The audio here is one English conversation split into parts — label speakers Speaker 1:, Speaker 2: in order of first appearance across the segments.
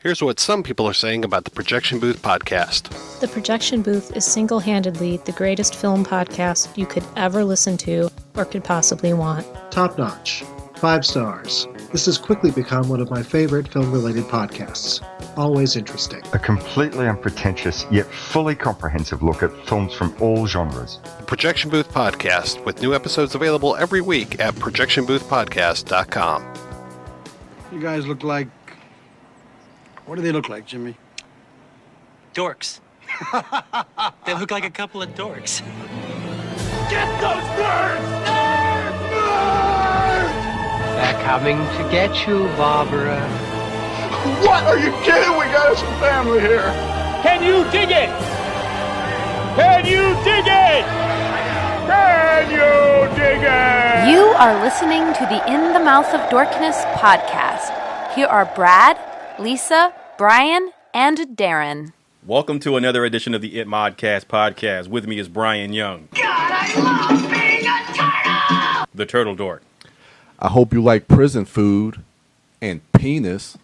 Speaker 1: Here's what some people are saying about the Projection Booth podcast.
Speaker 2: The Projection Booth is single-handedly the greatest film podcast you could ever listen to or could possibly want.
Speaker 3: Top notch. 5 stars. This has quickly become one of my favorite film-related podcasts. Always interesting.
Speaker 4: A completely unpretentious yet fully comprehensive look at films from all genres.
Speaker 1: The Projection Booth podcast, with new episodes available every week at projectionboothpodcast.com.
Speaker 5: You guys look like... What do they look like, Jimmy?
Speaker 6: Dorks. They look like a couple of dorks.
Speaker 7: Get those birds! Birds!
Speaker 8: They're coming to get you, Barbara.
Speaker 7: What? Are you kidding? We got us some family here. Can you dig it? Can you dig it? Can you dig it?
Speaker 9: You are listening to the In the Mouth of Dorkness podcast. Here are Brad, Lisa, Brian, and Darren.
Speaker 10: Welcome to another edition of the It Modcast podcast. With me is Brian Young.
Speaker 7: God, I love being a turtle!
Speaker 10: The Turtle Dork.
Speaker 11: I hope you like prison food and penis.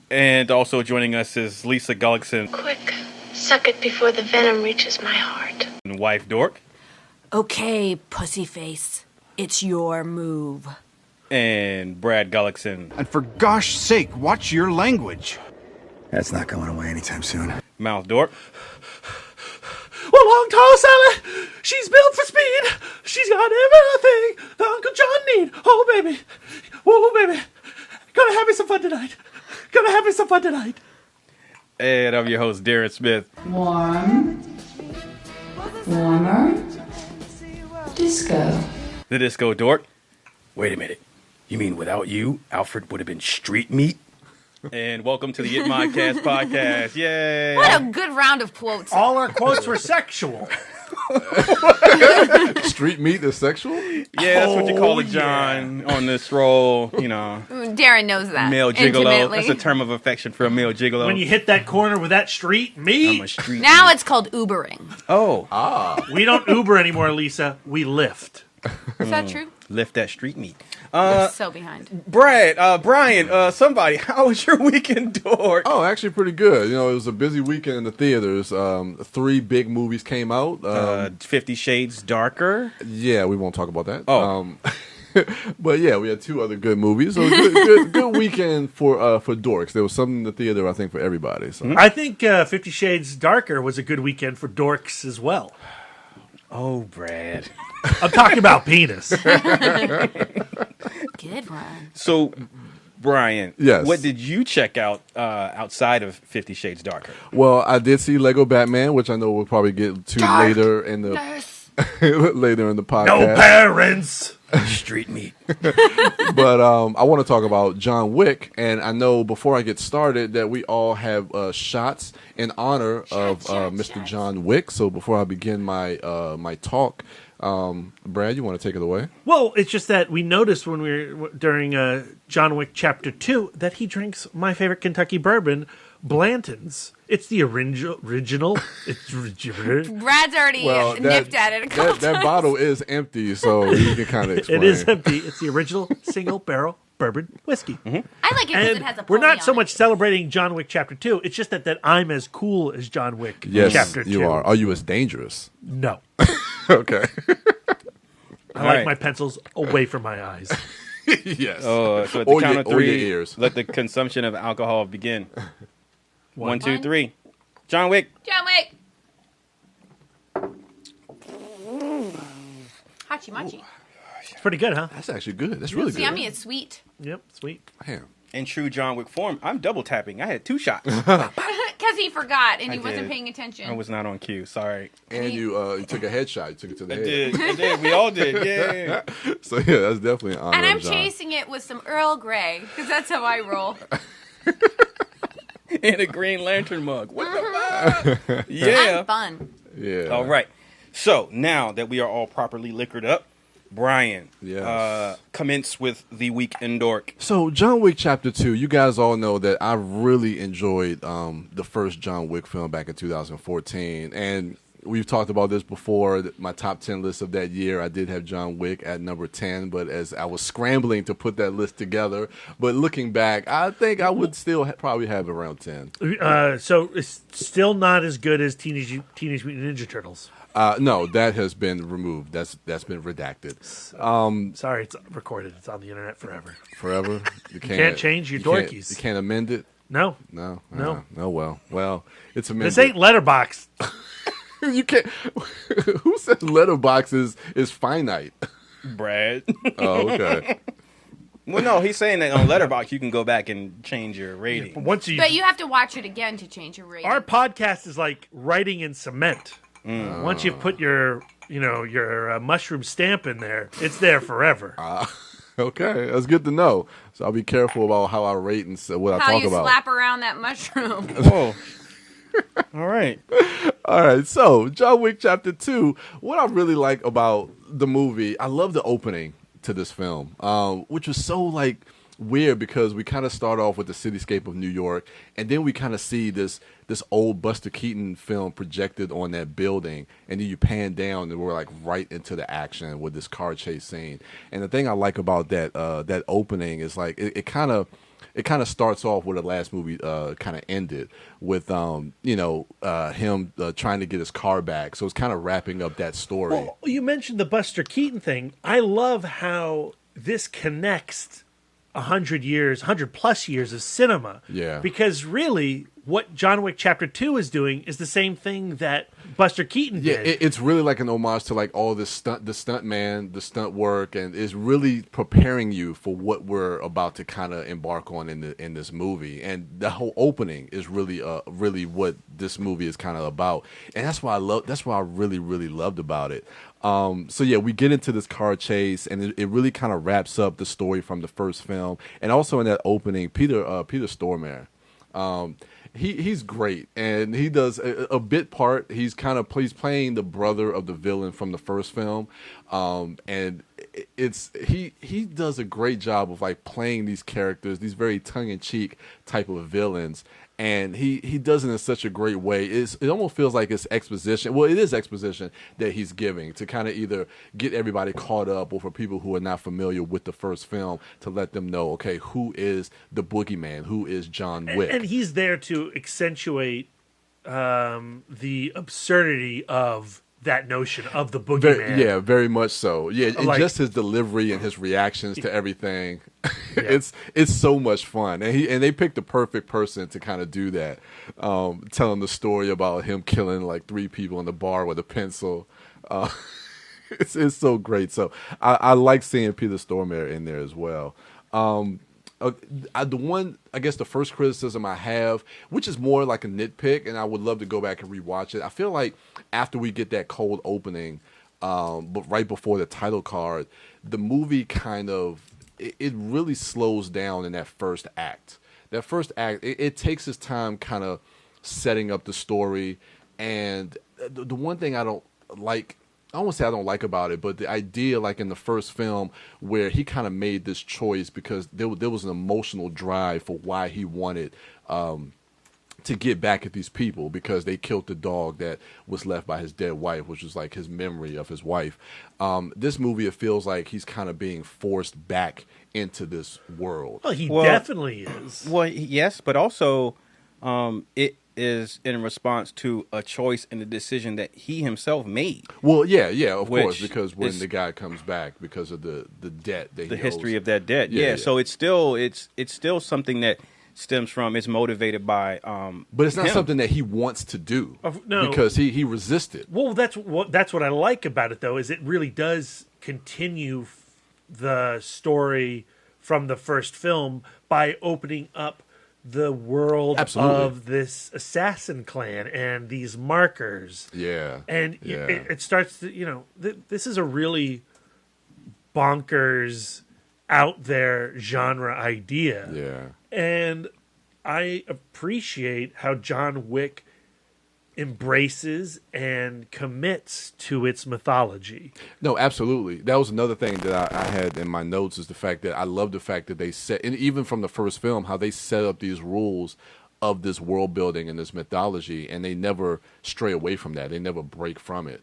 Speaker 10: And also joining us is Lisa Gullickson.
Speaker 12: Quick, suck it before the venom reaches my heart.
Speaker 10: And wife Dork.
Speaker 13: Okay, pussyface. It's your move.
Speaker 10: And Brad Gullickson.
Speaker 14: And for gosh sake, watch your language.
Speaker 15: That's not going away anytime soon.
Speaker 10: Mouth Dork.
Speaker 16: Well, long, tall Sally, she's built for speed. She's got everything that Uncle John need. Oh, baby. Oh, baby. Gonna have me some fun tonight. Gonna have me some fun tonight.
Speaker 10: And I'm your host, Darren Smith.
Speaker 17: Warm. Warmer. Disco.
Speaker 10: The Disco Dork. Wait a minute. You mean without you, Alfred would have been street meat? And welcome to the It Modcast podcast. Yay!
Speaker 9: What a good round of quotes.
Speaker 16: All our quotes were sexual.
Speaker 11: Street meat is sexual?
Speaker 10: Yeah, that's what you call it, John, on this roll, you know.
Speaker 9: Darren knows that.
Speaker 10: Male gigolo.
Speaker 9: Intimately.
Speaker 10: That's a term of affection for a male gigolo.
Speaker 16: When you hit that corner with that street meat.
Speaker 10: I'm a street
Speaker 9: now
Speaker 10: meat.
Speaker 9: it's called Ubering.
Speaker 10: Oh.
Speaker 16: We don't Uber anymore, Lisa. We Lyft.
Speaker 9: Is that true?
Speaker 10: Lift that street meat.
Speaker 9: So behind.
Speaker 10: Brad, Brian, somebody, how was your weekend, Dork?
Speaker 11: Oh, actually pretty good. You know, it was a busy weekend in the theaters. 3 big movies came out.
Speaker 10: 50 Shades Darker?
Speaker 11: Yeah, we won't talk about that.
Speaker 10: Oh.
Speaker 11: But yeah, we had 2 other good movies. So good weekend for dorks. There was something in the theater, I think, for everybody. So.
Speaker 16: I think 50 Shades Darker was a good weekend for dorks as well.
Speaker 10: Oh, Brad.
Speaker 16: I'm talking about penis.
Speaker 9: Good one.
Speaker 10: So, Brian,
Speaker 11: yes.
Speaker 10: What did you check out outside of 50 Shades Darker?
Speaker 11: Well, I did see Lego Batman, which I know we'll probably get to later in the later in the podcast.
Speaker 16: No parents.
Speaker 10: Street meat.
Speaker 11: But I want to talk about John Wick, and I know before I get started that we all have shots in honor of Mr. John Wick. So before I begin my my talk, Brad, you want to take it away?
Speaker 16: Well, it's just that we noticed when we were during John Wick Chapter 2 that he drinks my favorite Kentucky bourbon, Blanton's. It's the original. It's
Speaker 9: Brad's already nipped at it a couple times.
Speaker 11: That bottle is empty, so you can kind of explain.
Speaker 16: It is empty. It's the original single barrel bourbon whiskey.
Speaker 10: Mm-hmm.
Speaker 9: I like it because it has a pony
Speaker 16: we're not so
Speaker 9: on
Speaker 16: much celebrating John Wick Chapter 2. It's just that I'm as cool as John Wick Chapter 2.
Speaker 11: You are. Are you as dangerous?
Speaker 16: No.
Speaker 11: Okay.
Speaker 16: I like my pencils away from my eyes.
Speaker 11: Yes.
Speaker 10: So at the count of 3,
Speaker 11: your ears.
Speaker 10: let the consumption of alcohol begin. 1, 2, 3. John Wick.
Speaker 9: John Wick. Hachi machi.
Speaker 16: It's pretty good, huh?
Speaker 11: That's actually good. That's really
Speaker 9: It's
Speaker 11: good.
Speaker 9: yummy. It's sweet.
Speaker 16: Yep, sweet.
Speaker 11: Damn.
Speaker 10: In true John Wick form, I'm double tapping. I had 2 shots.
Speaker 9: Because he forgot and he wasn't
Speaker 10: did.
Speaker 9: paying attention.
Speaker 10: I was not on cue. Sorry.
Speaker 11: And you took a headshot. You took it to the head.
Speaker 10: I did. We all did. Yeah.
Speaker 11: So yeah, that's definitely an honor.
Speaker 9: And I'm
Speaker 11: of John.
Speaker 9: chasing it with some Earl Grey because that's how I roll.
Speaker 10: In a Green Lantern mug. What the fuck? Yeah.
Speaker 9: I'm fun.
Speaker 11: Yeah.
Speaker 10: All right. So now that we are all properly liquored up, Brian,
Speaker 11: yes.
Speaker 10: Commence with the week in Dork.
Speaker 11: So John Wick Chapter 2, you guys all know that I really enjoyed the first John Wick film back in 2014. And we've talked about this before. My top 10 list of that year, I did have John Wick at number 10, but as I was scrambling to put that list together, but looking back, I think I would still probably have around 10.
Speaker 18: So it's still not as good as Teenage Mutant Ninja Turtles.
Speaker 11: No, that has been removed. That's been redacted.
Speaker 18: Sorry, it's recorded. It's on the internet forever.
Speaker 11: Forever?
Speaker 18: You can't change your dorkies.
Speaker 11: You can't amend it?
Speaker 18: No.
Speaker 11: No.
Speaker 18: No.
Speaker 11: Oh, well, it's amended.
Speaker 18: This ain't Letterboxd.
Speaker 11: You can't. Who says Letterboxd is finite?
Speaker 10: Brad.
Speaker 11: Oh, okay.
Speaker 10: Well, no, he's saying that on Letterboxd you can go back and change your rating.
Speaker 18: But
Speaker 9: But you have to watch it again to change your rating.
Speaker 18: Our podcast is like writing in cement. Once you put your mushroom stamp in there, it's there forever.
Speaker 11: Okay, that's good to know. So I'll be careful about how I rate and what I
Speaker 9: How
Speaker 11: talk
Speaker 9: you
Speaker 11: about.
Speaker 9: slap around that mushroom.
Speaker 10: Whoa. All right.
Speaker 11: All right, so John Wick Chapter 2, what I really like about the movie, I love the opening to this film, which was so like weird because we kind of start off with the cityscape of New York, and then we kind of see this old Buster Keaton film projected on that building, and then you pan down and we're like right into the action with this car chase scene. And the thing I like about that opening is like it kind of starts off where the last movie kind of ended with him trying to get his car back. So it's kind of wrapping up that story.
Speaker 18: Well, you mentioned the Buster Keaton thing. I love how this connects 100 plus years of cinema.
Speaker 11: Yeah.
Speaker 18: Because really, what John Wick Chapter 2 is doing is the same thing that Buster Keaton did.
Speaker 11: Yeah, it's really like an homage to like all the stunt work, and it's really preparing you for what we're about to kind of embark on in this movie. And the whole opening is really what this movie is kind of about, and that's what I really really loved about it. So yeah, we get into this car chase, and it really kind of wraps up the story from the first film, and also in that opening, Peter Stormare. He's great, and he does a bit part. He's playing the brother of the villain from the first film, and he does a great job of like playing these characters, these very tongue-in-cheek type of villains. And he does it in such a great way. It almost feels like it's exposition. Well, it is exposition that he's giving to kind of either get everybody caught up, or for people who are not familiar with the first film, to let them know, okay, who is the boogeyman? Who is John Wick?
Speaker 18: And he's there to accentuate the absurdity of that notion of the boogeyman.
Speaker 11: Very much so. Yeah, and
Speaker 18: Like-
Speaker 11: just his delivery and his reactions to everything. It's so much fun, and they picked the perfect person to kind of do that. Telling the story about him killing like 3 people in the bar with a pencil. It's so great. So I like seeing Peter Stormare in there as well. The first criticism I have, which is more like a nitpick, and I would love to go back and rewatch it. I feel like after we get that cold opening, but right before the title card, the movie kind of it really slows down in that first act. That first act, it takes its time, kind of setting up the story. And the one thing I don't like. I won't say I don't like about it, but the idea, like in the first film, where he kind of made this choice because there was an emotional drive for why he wanted to get back at these people, because they killed the dog that was left by his dead wife, which was like his memory of his wife. This movie, it feels like he's kind of being forced back into this world.
Speaker 18: Well, he definitely is.
Speaker 10: Well, yes, but also it is in response to a choice and a decision that he himself made.
Speaker 11: Well, of course, because when the guy comes back because of the debt that
Speaker 10: the
Speaker 11: he
Speaker 10: history
Speaker 11: owes.
Speaker 10: of that debt. Yeah, so it's still something that stems from, it's motivated by
Speaker 11: but it's not
Speaker 10: him.
Speaker 11: something that he wants to do.
Speaker 18: No.
Speaker 11: Because he resisted.
Speaker 18: Well, that's what I like about it, though, is it really does continue the story from the first film by opening up the world of this assassin clan and these markers.
Speaker 11: Yeah.
Speaker 18: And it starts to, this is a really bonkers, out there genre idea.
Speaker 11: Yeah.
Speaker 18: And I appreciate how John Wick embraces and commits to its mythology.
Speaker 11: No, absolutely. That was another thing that I had in my notes, is the fact that I love the fact that they set, and even from the first film, how they set up these rules of this world building and this mythology, and they never stray away from that. They never break from it.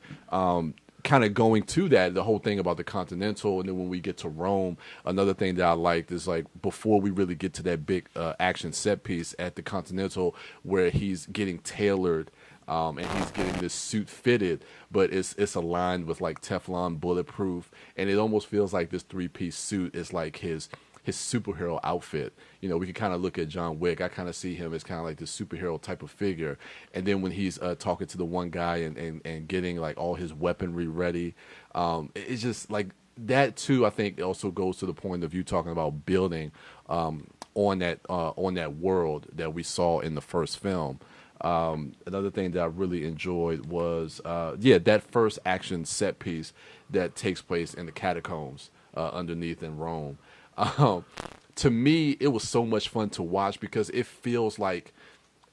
Speaker 11: Kind of going to that, the whole thing about the Continental, and then when we get to Rome, another thing that I liked is like before we really get to that big action set piece at the Continental where he's getting tailored and he's getting this suit fitted, but it's aligned with like Teflon bulletproof, and it almost feels like this 3-piece suit is like his superhero outfit. You know, we can kind of look at John Wick. I kind of see him as kind of like this superhero type of figure. And then when he's talking to the one guy and getting like all his weaponry ready, it's just like that too. I think it also goes to the point of you talking about building on that world that we saw in the first film. Another thing that I really enjoyed was that first action set piece that takes place in the catacombs underneath in Rome. To me, it was so much fun to watch because it feels like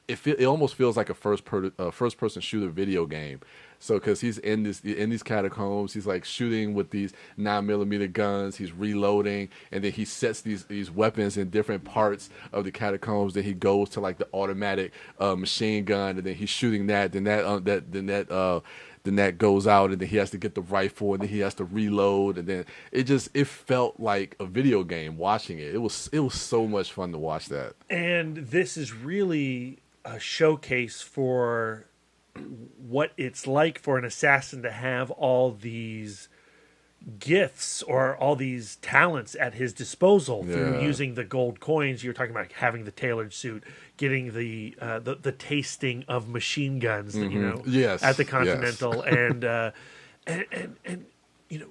Speaker 11: it almost feels like a first person shooter video game. So because he's in these catacombs, he's like shooting with these 9mm guns, he's reloading, and then he sets these weapons in different parts of the catacombs. Then he goes to like the automatic machine gun, and then he's shooting that. Then that goes out, and then he has to get the rifle, and then he has to reload, and then it felt like a video game watching it. It was so much fun to watch that.
Speaker 18: And this is really a showcase for what it's like for an assassin to have all these gifts or all these talents at his disposal through using the gold coins. You're talking about having the tailored suit, getting the tasting of machine guns, at the Continental, and you know.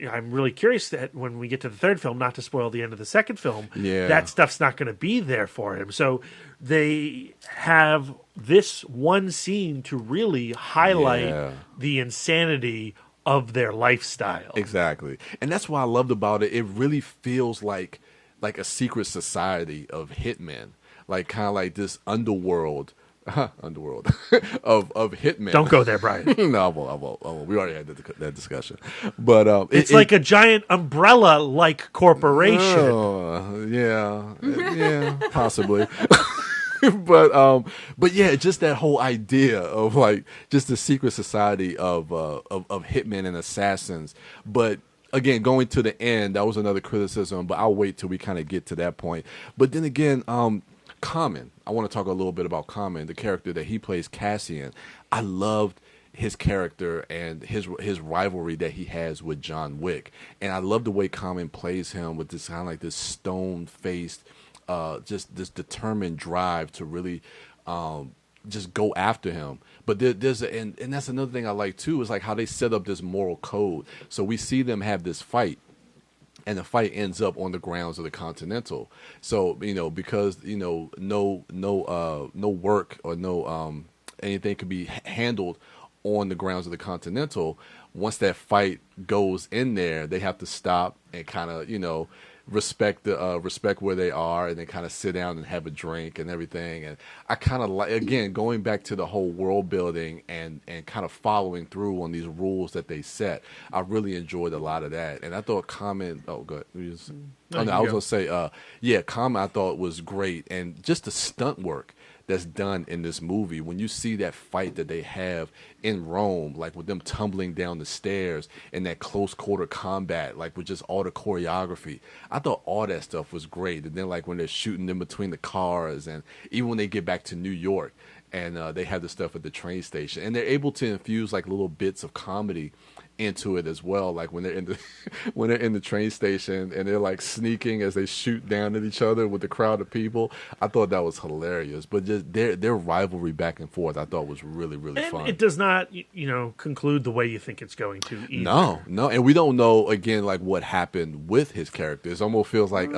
Speaker 18: I'm really curious that when we get to the third film, not to spoil the end of the second film, that stuff's not going to be there for him. So they have this one scene to really highlight the insanity of their lifestyle.
Speaker 11: Exactly. And that's what I loved about it. It really feels like a secret society of hitmen, like kind of like this underworld of hitmen.
Speaker 18: Don't go there, Brian.
Speaker 11: No, I won't. We already had that discussion. But
Speaker 18: it's like a giant umbrella-like corporation.
Speaker 11: Yeah, possibly. But yeah, just that whole idea of like just the secret society of hitmen and assassins. But again, going to the end, that was another criticism. But I'll wait till we kind of get to that point. But then again, Common. I want to talk a little bit about Common, the character that he plays, Cassian. I loved his character and his rivalry that he has with John Wick, and I love the way Common plays him with this kind of like this stone-faced, just this determined drive to really just go after him. But there's and that's another thing I like too is like how they set up this moral code. So we see them have this fight. And the fight ends up on the grounds of the Continental. So because no work or no anything could be handled on the grounds of the Continental. Once that fight goes in there, they have to stop and kind of respect where they are, and then kind of sit down and have a drink and everything. And I kind of like, again, going back to the whole world building and kind of following through on these rules that they set. I really enjoyed a lot of that. And I thought Common, I was going to say, Common I thought was great. And just the stunt work that's done in this movie, when you see that fight that they have in Rome, like with them tumbling down the stairs and that close quarter combat, like with just all the choreography, I thought all that stuff was great. And then like when they're shooting in between the cars, and even when they get back to New York and they have the stuff at the train station, and they're able to infuse like little bits of comedy into it as well, like when they're in the train station and they're like sneaking as they shoot down at each other with the crowd of people. I thought that was hilarious. But just their rivalry back and forth, I thought was really, really fun.
Speaker 18: It does not conclude the way you think it's going to either.
Speaker 11: No, and we don't know again like what happened with his character. It almost feels like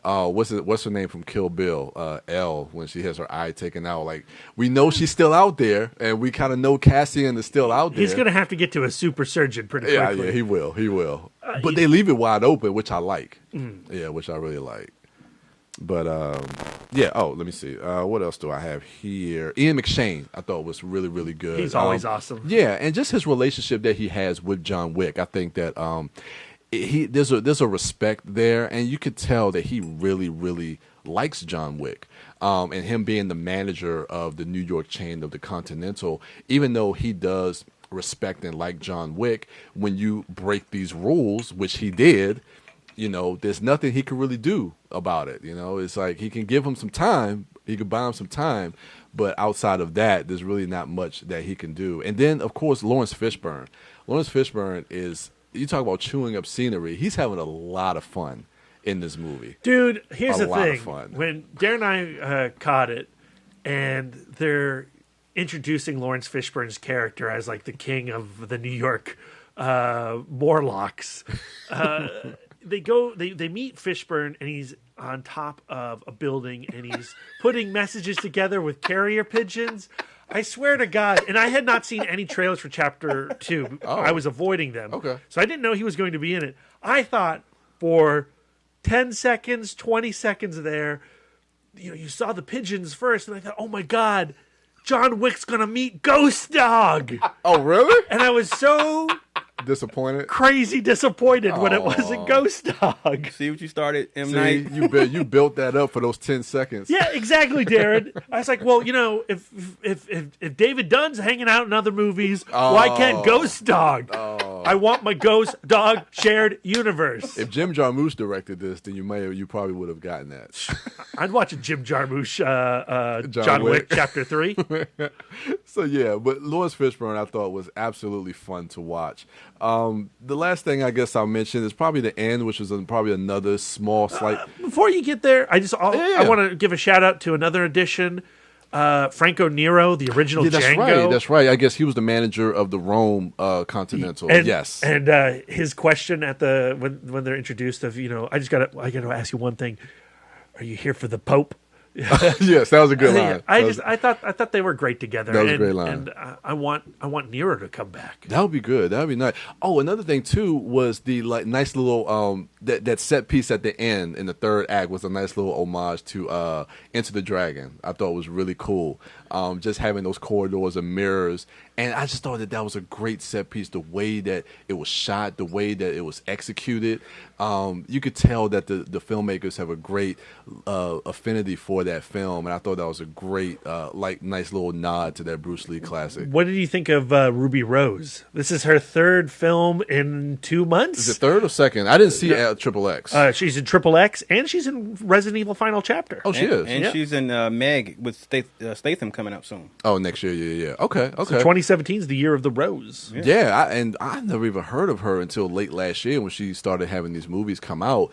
Speaker 11: what's her name from Kill Bill? Elle, when she has her eye taken out. Like, we know she's still out there, and we kind of know Cassian is still out there.
Speaker 18: He's going to have to get to a super surgeon pretty quickly.
Speaker 11: Yeah, he will. But they leave it wide open, which I like. Yeah, which I really like. But, let me see. What else do I have here? Ian McShane, I thought was really, really good.
Speaker 18: He's always awesome.
Speaker 11: Yeah, and just his relationship that he has with John Wick. I think that there's a respect there, and you could tell that he really, really likes John Wick. and him being the manager of the New York chain of the Continental, even though he does respect and like John Wick, when you break these rules, which he did, there's nothing he can really do about it. It's like he can give him some time, he could buy him some time, but outside of that, there's really not much that he can do. And then, of course, Lawrence Fishburne. Lawrence Fishburne is, you talk about chewing up scenery, he's having a lot of fun in this movie.
Speaker 18: Dude, here's the thing.
Speaker 11: Fun.
Speaker 18: When Darren and I caught it, and they're introducing Lawrence Fishburne's character as like the king of the New York Morlocks, they meet Fishburne, and he's on top of a building, and he's putting messages together with carrier pigeons. I swear to God, and I had not seen any trailers for Chapter 2.
Speaker 11: Oh.
Speaker 18: I was avoiding them.
Speaker 11: Okay.
Speaker 18: So I didn't know he was going to be in it. I thought for 10 seconds, 20 seconds there, you saw the pigeons first, and I thought, oh my God, John Wick's going to meet Ghost Dog.
Speaker 11: Oh, really?
Speaker 18: And I was so
Speaker 11: disappointed,
Speaker 18: crazy disappointed when it wasn't Ghost Dog.
Speaker 10: See what you started, M. Night?
Speaker 11: You built that up for those 10 seconds.
Speaker 18: Yeah, exactly, Darren. I was like, well, if David Dunn's hanging out in other movies, why can't Ghost Dog? I want my Ghost Dog shared universe.
Speaker 11: If Jim Jarmusch directed this, then you probably would have gotten that.
Speaker 18: I'd watch a Jim Jarmusch John Wick Chapter 3.
Speaker 11: So yeah, but Lawrence Fishburne I thought was absolutely fun to watch. The last thing I guess I'll mention is probably the end, which was probably another small slight.
Speaker 18: Before you get there, I want to give a shout out to another addition. Franco Nero, the original Django.
Speaker 11: That's right. I guess he was the manager of the Rome Continental. Yes.
Speaker 18: And his question at when they're introduced of, I got to ask you one thing. Are you here for the Pope?
Speaker 11: Yes, that was a good line.
Speaker 18: I thought they were great together.
Speaker 11: That was a great line.
Speaker 18: And I want Nero to come back.
Speaker 11: That would be good. That would be nice. Oh, another thing too was the nice little that set piece at the end in the third act was a nice little homage to Enter the Dragon. I thought it was really cool. Just having those corridors and mirrors, and I just thought that was a great set piece. The way that it was shot, the way that it was executed, you could tell that the filmmakers have a great affinity for that film, and I thought that was a great nice little nod to that Bruce Lee classic.
Speaker 18: What did you think of Ruby Rose? This is her third film in 2 months.
Speaker 11: Is it third or second? I didn't see Triple X.
Speaker 18: She's in Triple X, and she's in Resident Evil Final Chapter.
Speaker 11: Oh, she is.
Speaker 10: And she's in Meg with Statham coming out soon.
Speaker 11: Oh, next year, yeah. Okay.
Speaker 18: So 2017 is the year of the Rose.
Speaker 11: Yeah, I never even heard of her until late last year when she started having these movies come out.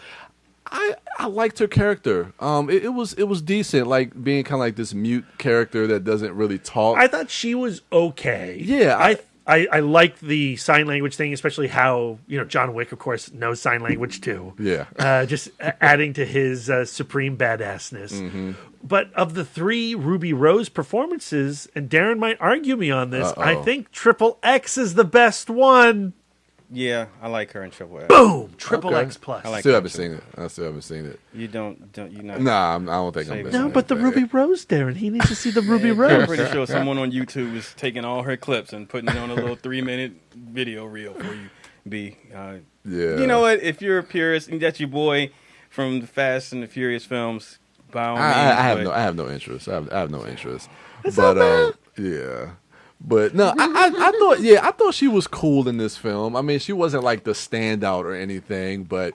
Speaker 11: I liked her character. It was decent, like being kind of like this mute character that doesn't really talk.
Speaker 18: I thought she was okay.
Speaker 11: Yeah,
Speaker 18: I liked the sign language thing, especially how John Wick, of course, knows sign language too.
Speaker 11: Yeah,
Speaker 18: just adding to his supreme badassness.
Speaker 11: Mm-hmm.
Speaker 18: But of the three Ruby Rose performances, and Darren might argue me on this, I think Triple X is the best one.
Speaker 10: Yeah, I like her in Triple X.
Speaker 18: Boom! Triple X plus.
Speaker 11: I still haven't seen it. I still haven't seen it.
Speaker 10: You don't. You not?
Speaker 11: Nah, I don't think I'm.
Speaker 18: No, but the Ruby Rose, Darren. He needs to see the Ruby Rose.
Speaker 10: I'm pretty sure someone on YouTube is taking all her clips and putting it on a little 3-minute video reel for you.
Speaker 11: Yeah.
Speaker 10: You know what? If you're a purist and that's your boy from the Fast and the Furious films, by all means.
Speaker 11: I have no interest. I have no interest. But yeah. But no, I thought she was cool in this film. I mean, she wasn't like the standout or anything, but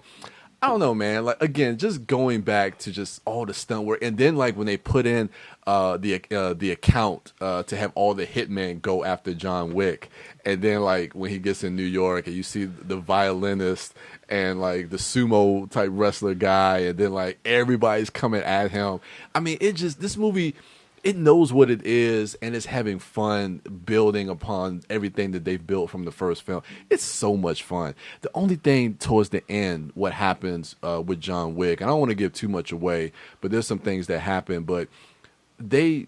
Speaker 11: I don't know, man. Like again, just going back to just all the stunt work, and then like when they put in the account to have all the hitmen go after John Wick, and then like when he gets in New York and you see the violinist and like the sumo type wrestler guy, and then like everybody's coming at him. I mean, this movie. It knows what it is, and it's having fun building upon everything that they've built from the first film. It's so much fun. The only thing towards the end, what happens with John Wick, I don't want to give too much away, but there's some things that happen, but they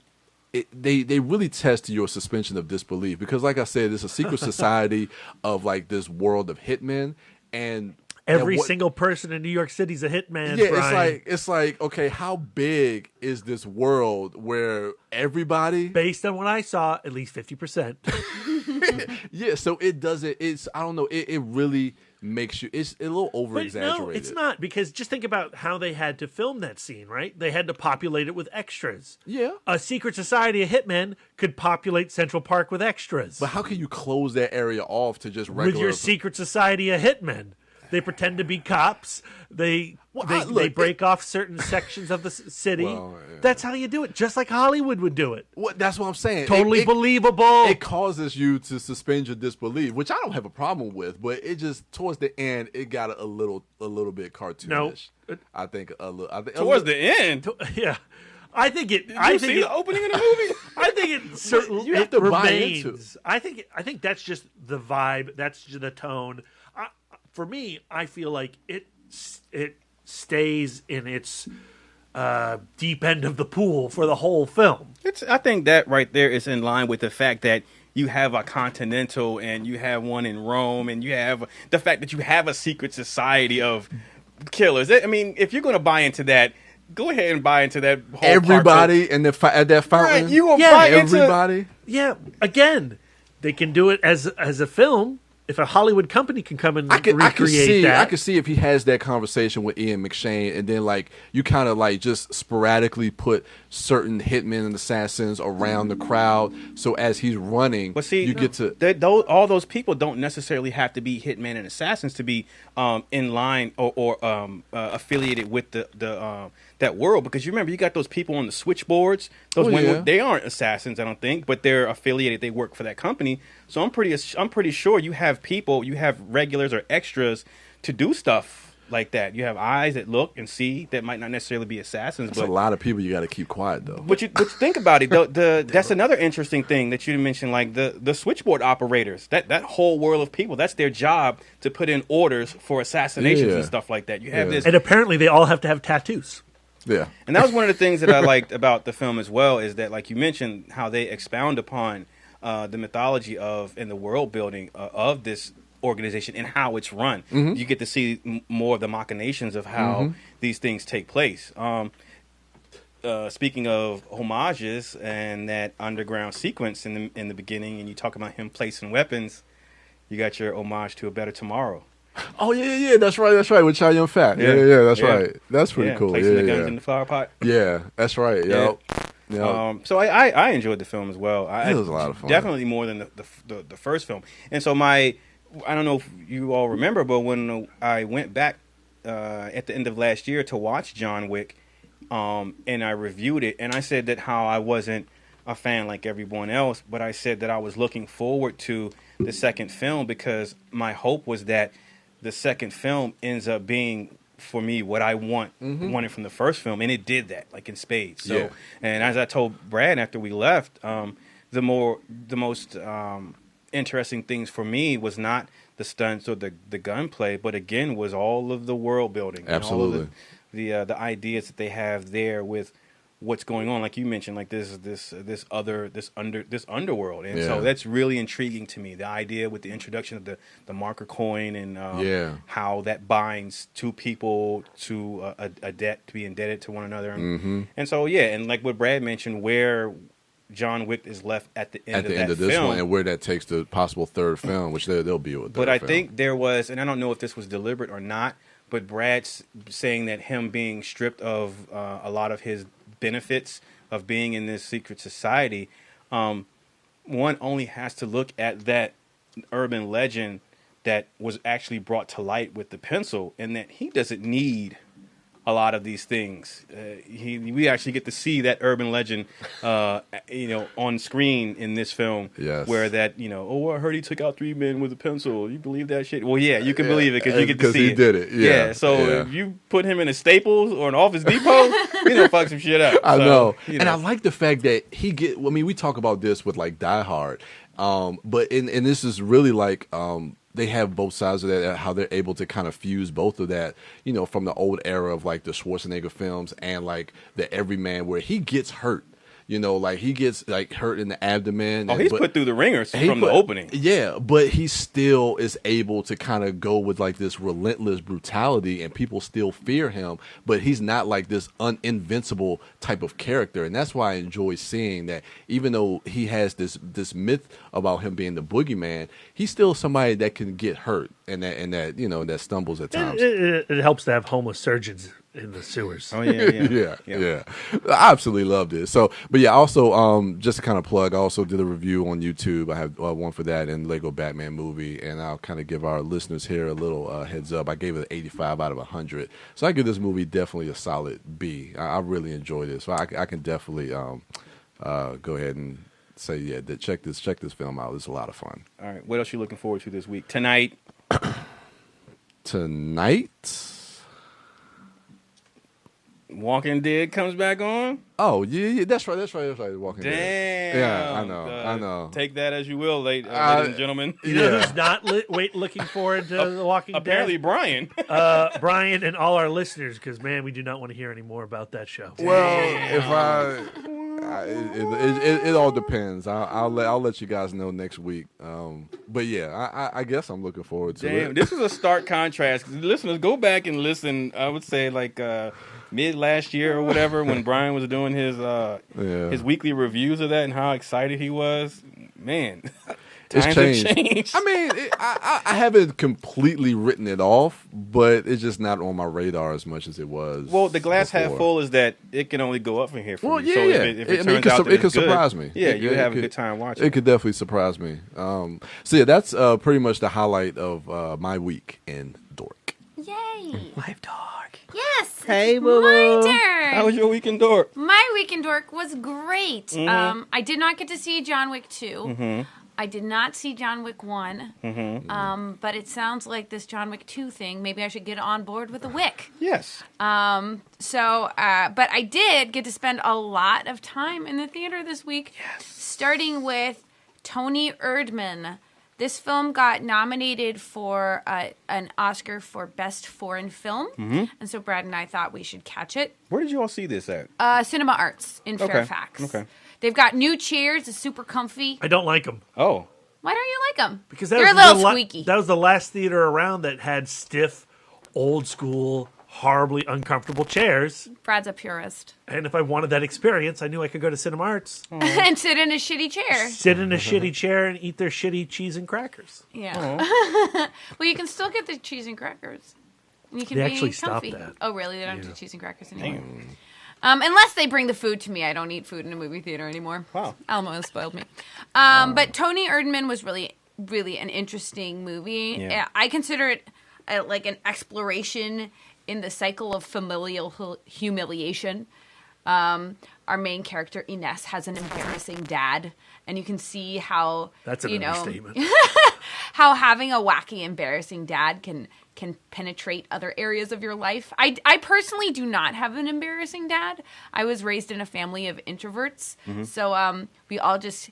Speaker 11: really test your suspension of disbelief because, like I said, it's a secret society of like this world of hitmen, and
Speaker 18: every single person in New York City is a hitman.
Speaker 11: Yeah,
Speaker 18: Brian.
Speaker 11: it's like okay, how big is this world where everybody?
Speaker 18: Based on what I saw, at least 50%.
Speaker 11: Yeah, so it doesn't. I don't know. It really makes you. It's a little over exaggerated.
Speaker 18: No, it's not, because just think about how they had to film that scene, right? They had to populate it with extras.
Speaker 11: Yeah.
Speaker 18: A secret society of hitmen could populate Central Park with extras.
Speaker 11: But how can you close that area off to just regular?
Speaker 18: With your secret society of hitmen. They pretend to be cops. They break off certain sections of the city.
Speaker 11: Well, yeah.
Speaker 18: That's how you do it, just like Hollywood would do it.
Speaker 11: That's what I'm saying.
Speaker 18: Totally believable.
Speaker 11: It causes you to suspend your disbelief, which I don't have a problem with. But it just towards the end, it got a little bit cartoonish.
Speaker 18: No,
Speaker 11: I think a little.
Speaker 10: Towards the end,
Speaker 18: yeah. I think it.
Speaker 10: Did you see the opening of the movie?
Speaker 18: I think it certainly
Speaker 11: you have to buy
Speaker 18: remains.
Speaker 11: into.
Speaker 18: I think that's just the vibe. That's the tone. For me, I feel like it stays in its deep end of the pool for the whole film.
Speaker 10: I think that right there is in line with the fact that you have a Continental and you have one in Rome, and you have the fact that you have a secret society of killers. I mean, if you're going to buy into that, go ahead and buy into that whole
Speaker 11: everybody at that fountain.
Speaker 10: Right, you will buy
Speaker 11: everybody.
Speaker 18: Yeah, again, they can do it as a film. If a Hollywood company can come and recreate that.
Speaker 11: I could see if he has that conversation with Ian McShane, and then like you kind of like just sporadically put certain hitmen and assassins around the crowd, so as he's running, get to
Speaker 10: all those people don't necessarily have to be hitmen and assassins to be in line or affiliated with the that world, because you remember you got those people on the switchboards. They aren't assassins, I don't think, but they're affiliated. They work for that company. So I'm pretty sure you have people, you have regulars or extras to do stuff like that. You have eyes that look and see that might not necessarily be assassins.
Speaker 11: That's a lot of people you got to keep quiet though.
Speaker 10: But you think about it, that's another interesting thing that you mentioned, like the switchboard operators. That whole world of people, that's their job to put in orders for assassinations and stuff like that. You have this,
Speaker 18: and apparently they all have to have tattoos.
Speaker 11: Yeah,
Speaker 10: and that was one of the things that I liked about the film as well, is that, like you mentioned, how they expound upon the mythology of and the world building of this organization and how it's run.
Speaker 11: Mm-hmm.
Speaker 10: You get to see more of the machinations of how these things take place. Speaking of homages and that underground sequence in the beginning, and you talk about him placing weapons, you got your homage to A Better Tomorrow.
Speaker 11: Oh yeah, that's right. With Chow Yun Fat. Yeah, that's right. That's pretty cool.
Speaker 10: Placing the guns in the flower pot.
Speaker 11: Yeah, that's right. Yep.
Speaker 10: So I enjoyed the film as well.
Speaker 11: It was a lot of fun.
Speaker 10: Definitely more than the first film. And so I don't know if you all remember, but when I went back at the end of last year to watch John Wick, and I reviewed it, and I said that how I wasn't a fan like everyone else, but I said that I was looking forward to the second film because my hope was that the second film ends up being, for me, what I wanted from the first film, and it did that, like in spades. So, and as I told Brad after we left, the most interesting things for me was not the stunts or the gunplay, but again was all of the world building,
Speaker 11: absolutely,
Speaker 10: and all of the ideas that they have there with what's going on, like you mentioned, like this underworld, and so that's really intriguing to me. The idea with the introduction of the marker coin and how that binds two people to a debt, to be indebted to one another, and so and like what Brad mentioned, where John Wick is left at the end of this
Speaker 11: film, and where that takes the possible third film, which they'll be with.
Speaker 10: But I think there was, and I don't know if this was deliberate or not, but Brad's saying that him being stripped of a lot of his benefits of being in this secret society, one only has to look at that urban legend that was actually brought to light with the pencil, and that he doesn't need a lot of these things. We actually get to see that urban legend, on screen in this film.
Speaker 11: Yes.
Speaker 10: Where that, I heard he took out 3 men with a pencil. You believe that shit? Well, yeah, you can believe it because you get to see it.
Speaker 11: Because he did it. Yeah.
Speaker 10: So if you put him in a Staples or an Office Depot, he's gonna fuck some shit up.
Speaker 11: I know. And I like the fact that we talk about this with like Die Hard, but this is really like. They have both sides of that, how they're able to kind of fuse both of that, from the old era of like the Schwarzenegger films and like the Everyman, where he gets hurt. Like he gets like hurt in the abdomen.
Speaker 10: Oh, he's put through the ringers from the opening.
Speaker 11: Yeah, but he still is able to kind of go with like this relentless brutality, and people still fear him. But he's not like this invincible type of character, and that's why I enjoy seeing that. Even though he has this myth about him being the boogeyman, he's still somebody that can get hurt and that that stumbles at times.
Speaker 18: It helps to have homeless surgeons in the sewers.
Speaker 10: Oh yeah.
Speaker 11: I absolutely loved it. So, but yeah, also just to kind of plug, I also did a review on YouTube. I have one for that and Lego Batman movie, and I'll kind of give our listeners here a little heads up. I gave it an 85 out of 100, so I give this movie definitely a solid B. I really enjoyed it, so I can definitely go ahead and say check this film out. It's a lot of fun.
Speaker 10: All right, what else are you looking forward to this week? Tonight. Walking Dead comes back on.
Speaker 11: Oh yeah, that's right. Walking
Speaker 10: Dead.
Speaker 11: Yeah, I know.
Speaker 10: Take that as you will, ladies and gentlemen.
Speaker 18: You know who's not looking forward to The Walking
Speaker 10: apparently
Speaker 18: Dead?
Speaker 10: Brian.
Speaker 18: Brian and all our listeners, because man, we do not want to hear any more about that show.
Speaker 11: Well, it all depends. I'll let you guys know next week. But yeah, I guess I'm looking forward to it.
Speaker 10: This is a stark contrast. Listeners, go back and listen. I would say like mid last year or whatever, when Brian was doing his weekly reviews of that and how excited he was. Man, times have changed.
Speaker 11: I mean, I haven't completely written it off, but it's just not on my radar as much as it was.
Speaker 10: Well, the glass
Speaker 11: before.
Speaker 10: half full is that it can only go up from here.
Speaker 11: Well,
Speaker 10: you.
Speaker 11: yeah,
Speaker 10: So
Speaker 11: yeah.
Speaker 10: if it turns out that
Speaker 11: it could
Speaker 10: it's good,
Speaker 11: surprise me.
Speaker 10: Yeah, you have a good time watching.
Speaker 11: It could definitely surprise me. So yeah, that's pretty much the highlight of my week in Dork.
Speaker 9: Yay!
Speaker 18: Live Dork.
Speaker 9: Yes.
Speaker 10: Hey,
Speaker 9: it's
Speaker 10: boo.
Speaker 9: my turn.
Speaker 10: How was your week in Dork?
Speaker 9: My week in Dork was great.
Speaker 10: Mhm.
Speaker 9: I did not get to see John Wick 2.
Speaker 10: Mhm.
Speaker 9: I did not see John Wick 1.
Speaker 10: Mhm.
Speaker 9: But it sounds like this John Wick 2 thing, maybe I should get on board with the Wick.
Speaker 10: Yes.
Speaker 9: But I did get to spend a lot of time in the theater this week, starting with Tony Erdmann. This film got nominated for an Oscar for Best Foreign Film, and so Brad and I thought we should catch it.
Speaker 10: Where did you all see this at?
Speaker 9: Cinema Arts in Fairfax.
Speaker 10: Okay.
Speaker 9: They've got new chairs, it's super comfy.
Speaker 18: I don't like them.
Speaker 10: Oh.
Speaker 9: Why don't you like them?
Speaker 18: Because
Speaker 9: they're a little squeaky.
Speaker 18: That was the last theater around that had stiff, old school, horribly uncomfortable chairs.
Speaker 9: Brad's a purist.
Speaker 18: And if I wanted that experience, I knew I could go to Cinema Arts.
Speaker 9: And sit in a shitty chair.
Speaker 18: Sit in a shitty chair and eat their shitty cheese and crackers.
Speaker 9: Yeah. Well, you can still get the cheese and crackers. You can
Speaker 18: They
Speaker 9: be
Speaker 18: actually stopped
Speaker 9: comfy.
Speaker 18: that.
Speaker 9: Oh, really? They don't do cheese and crackers anymore? Unless they bring the food to me. I don't eat food in a movie theater anymore.
Speaker 10: Wow.
Speaker 9: Alamo has spoiled me. But Tony Erdmann was really, really an interesting movie.
Speaker 10: Yeah.
Speaker 9: I consider it like an exploration in the cycle of familial humiliation. Our main character, Ines, has an embarrassing dad. And you can see how,
Speaker 18: That's an understatement.
Speaker 9: how having a wacky, embarrassing dad can penetrate other areas of your life. I personally do not have an embarrassing dad. I was raised in a family of introverts. So we all just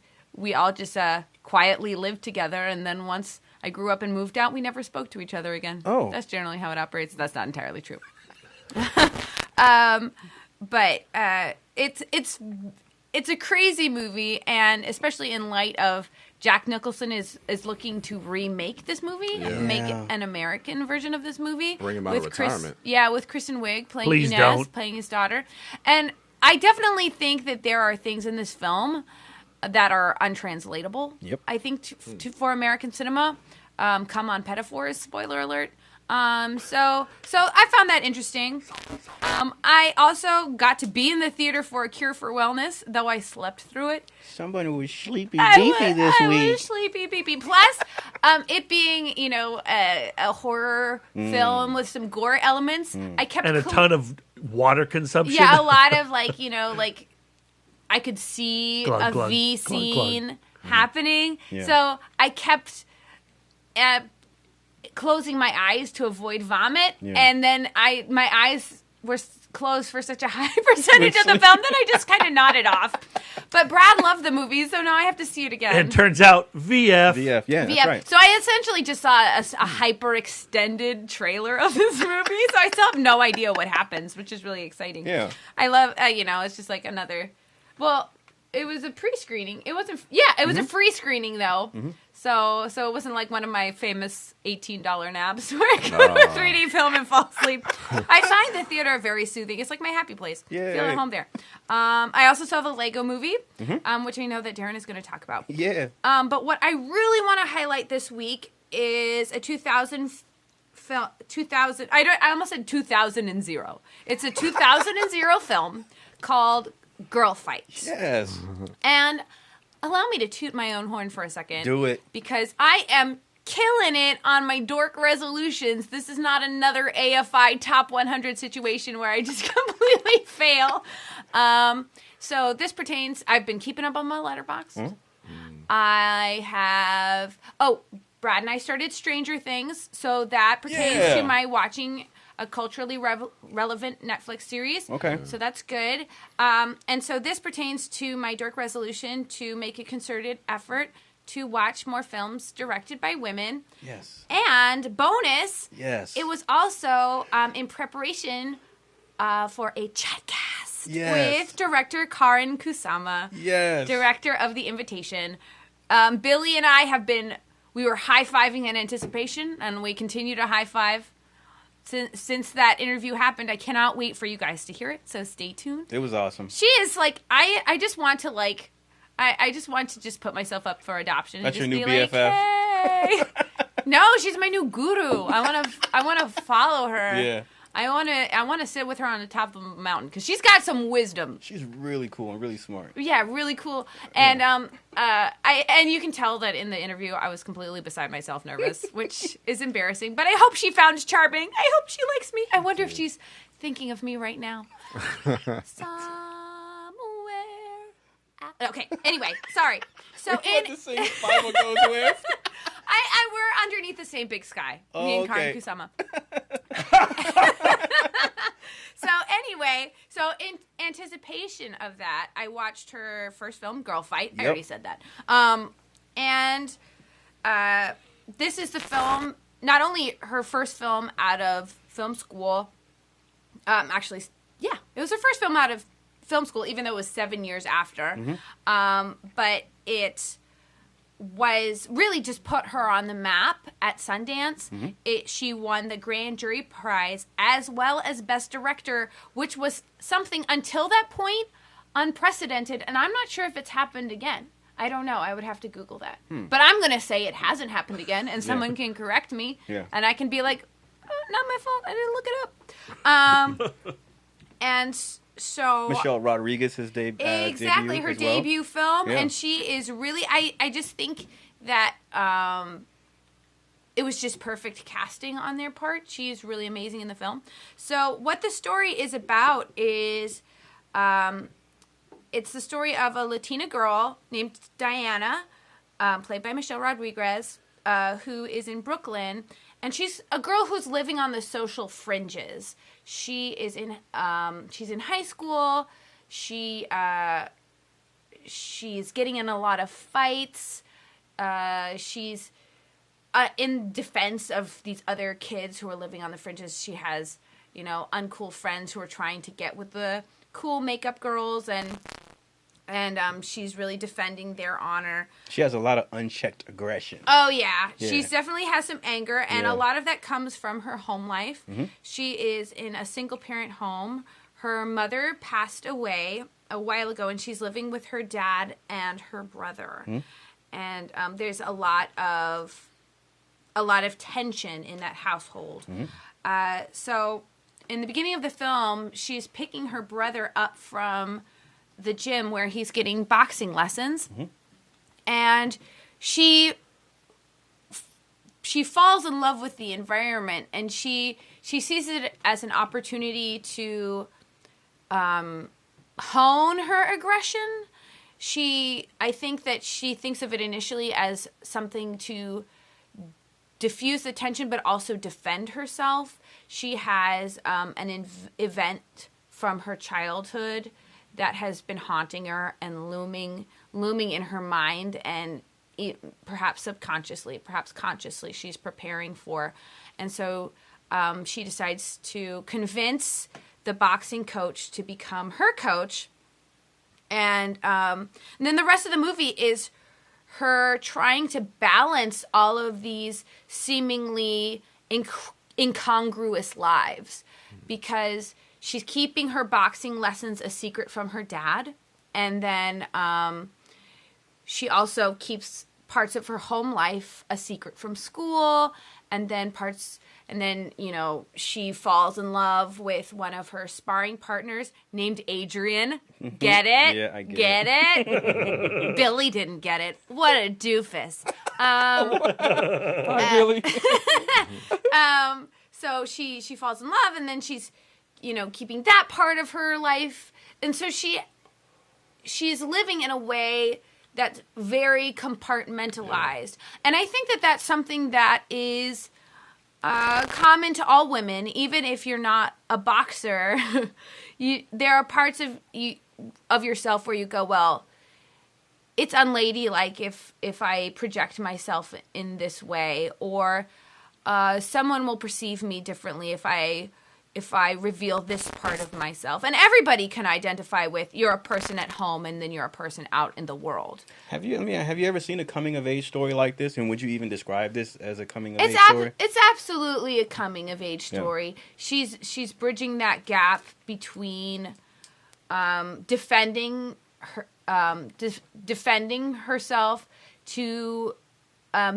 Speaker 9: quietly lived together, and then once I grew up and moved out, we never spoke to each other again.
Speaker 10: Oh.
Speaker 9: That's generally how it operates. That's not entirely true. But it's a crazy movie, and especially in light of Jack Nicholson is looking to remake this movie, make an American version of this movie.
Speaker 11: Bring him out of retirement.
Speaker 9: With Kristen Wiig playing
Speaker 18: Please
Speaker 9: Ines,
Speaker 18: don't.
Speaker 9: playing his daughter. And I definitely think that there are things in this film that are untranslatable.
Speaker 10: Yep.
Speaker 9: I think for American cinema, come on Pettifours, spoiler alert. So I found that interesting. I also got to be in the theater for A Cure for Wellness, though I slept through it.
Speaker 10: Somebody was sleepy
Speaker 9: I was sleepy beepy. Plus, it being, a horror film with some gore elements, I kept
Speaker 18: And a ton of water consumption.
Speaker 9: Yeah, a lot of I could see
Speaker 18: Glug,
Speaker 9: a
Speaker 18: glug,
Speaker 9: V
Speaker 18: glug, glug.
Speaker 9: scene happening.
Speaker 10: Yeah.
Speaker 9: So I kept closing my eyes to avoid vomit, and then my eyes were closed for such a high percentage of the film that I just kind of nodded off. But Brad loved the movie, so now I have to see it again.
Speaker 18: And turns out VF.
Speaker 10: VF, yeah, that's
Speaker 9: Yeah,
Speaker 10: right.
Speaker 9: so I essentially just saw a hyper extended trailer of this movie, so I still have no idea what happens, which is really exciting.
Speaker 10: Yeah.
Speaker 9: I love, it's just like another. Well, It was a pre-screening. It wasn't. Yeah, it was a free screening though. So it wasn't like one of my famous $18 naps where I go to a 3D film and fall asleep. I find the theater very soothing. It's like my happy place.
Speaker 10: Yeah.
Speaker 9: Feel at home there. I also saw the Lego Movie, which I know that Darren is going to talk about.
Speaker 10: Yeah.
Speaker 9: But what I really want to highlight this week is a 2000. I almost said 2000. It's a 2000 film called Girl Fight.
Speaker 10: Yes.
Speaker 9: And allow me to toot my own horn for a second.
Speaker 10: Do it.
Speaker 9: Because I am killing it on my dork resolutions. This is not another AFI top 100 situation where I just completely fail. So this pertains, I've been keeping up on my Letterboxd. I have, Brad and I started Stranger Things, so that pertains to my watching a culturally relevant Netflix series.
Speaker 10: Okay.
Speaker 9: So that's good. And so this pertains to my dork resolution to make a concerted effort to watch more films directed by women.
Speaker 10: Yes.
Speaker 9: And bonus,
Speaker 10: yes,
Speaker 9: it was also in preparation for a chatcast with director Karyn Kusama, director of The Invitation. Billy and I we were high-fiving in anticipation, and we continue to high-five. Since that interview happened, I cannot wait for you guys to hear it, so stay tuned.
Speaker 10: It was awesome.
Speaker 9: She is like, I just want to like, I just want to just put myself up for adoption.
Speaker 10: That's
Speaker 9: and
Speaker 10: your
Speaker 9: just
Speaker 10: new
Speaker 9: be
Speaker 10: BFF.
Speaker 9: Like, hey. No, she's my new guru. I want to follow her.
Speaker 10: Yeah.
Speaker 9: I want to sit with her on the top of a mountain because she's got some wisdom.
Speaker 10: She's really cool and really smart.
Speaker 9: Yeah, really cool. And and you can tell that in the interview I was completely beside myself, nervous, which is embarrassing. But I hope she found charming. I hope she likes me. I wonder if she's thinking of me right now. Okay. Anyway, sorry. So
Speaker 10: to sing Final Goes With.
Speaker 9: We're underneath the same big sky. Me and Karyn Kusama. So anyway, in anticipation of that, I watched her first film, Girl Fight. I already said that. And this is the film, not only her first film out of film school. Actually, yeah, it was her first film out of film school, even though it was 7 years after. But it was really just put her on the map at Sundance. She won the Grand Jury Prize as well as Best Director, which was something until that point unprecedented, and I'm not sure if it's happened again. I don't know. I would have to Google that. But I'm going to say it hasn't happened again, and someone can correct me, and I can be like, not my fault. I didn't look it up. And so
Speaker 10: Michelle Rodriguez's
Speaker 9: exactly
Speaker 10: debut
Speaker 9: her
Speaker 10: as well.
Speaker 9: debut film, and she is really. I just think that it was just perfect casting on their part. She is really amazing in the film. So what the story is about is, it's the story of a Latina girl named Diana, played by Michelle Rodriguez, who is in Brooklyn. And she's a girl who's living on the social fringes. She is she's in high school. She's getting in a lot of fights. She's in defense of these other kids who are living on the fringes. She has, uncool friends who are trying to get with the cool makeup girls, and she's really defending their honor.
Speaker 10: She has a lot of unchecked aggression.
Speaker 9: Oh, yeah. She definitely has some anger, and a lot of that comes from her home life. She is in a single-parent home. Her mother passed away a while ago, and she's living with her dad and her brother. And there's a lot of tension in that household. So in the beginning of the film, she's picking her brother up from the gym where he's getting boxing lessons, and she falls in love with the environment, and she sees it as an opportunity to hone her aggression. I think that she thinks of it initially as something to diffuse the tension, but also defend herself. She has an event from her childhood that has been haunting her and looming in her mind, and perhaps subconsciously, perhaps consciously, she's preparing for. And so she decides to convince the boxing coach to become her coach, And then the rest of the movie is her trying to balance all of these seemingly incongruous lives, because she's keeping her boxing lessons a secret from her dad, and then she also keeps parts of her home life a secret from school, and then she falls in love with one of her sparring partners named Adrian. Get it?
Speaker 10: Yeah, I get
Speaker 9: it. Billy didn't get it. What a doofus.
Speaker 10: Billy.
Speaker 9: So she falls in love, and then she's, keeping that part of her life. And so she's living in a way that's very compartmentalized. And I think that that's something that is common to all women, even if you're not a boxer. There are parts of yourself where you go, well, it's unladylike if I project myself in this way, or someone will perceive me differently if I reveal this part of myself. And everybody can identify with, you're a person at home and then you're a person out in the world.
Speaker 10: Have you ever seen a coming of age story like this? And would you even describe this as a coming of age story?
Speaker 9: It's absolutely a coming of age story. Yeah. She's bridging that gap between defending herself to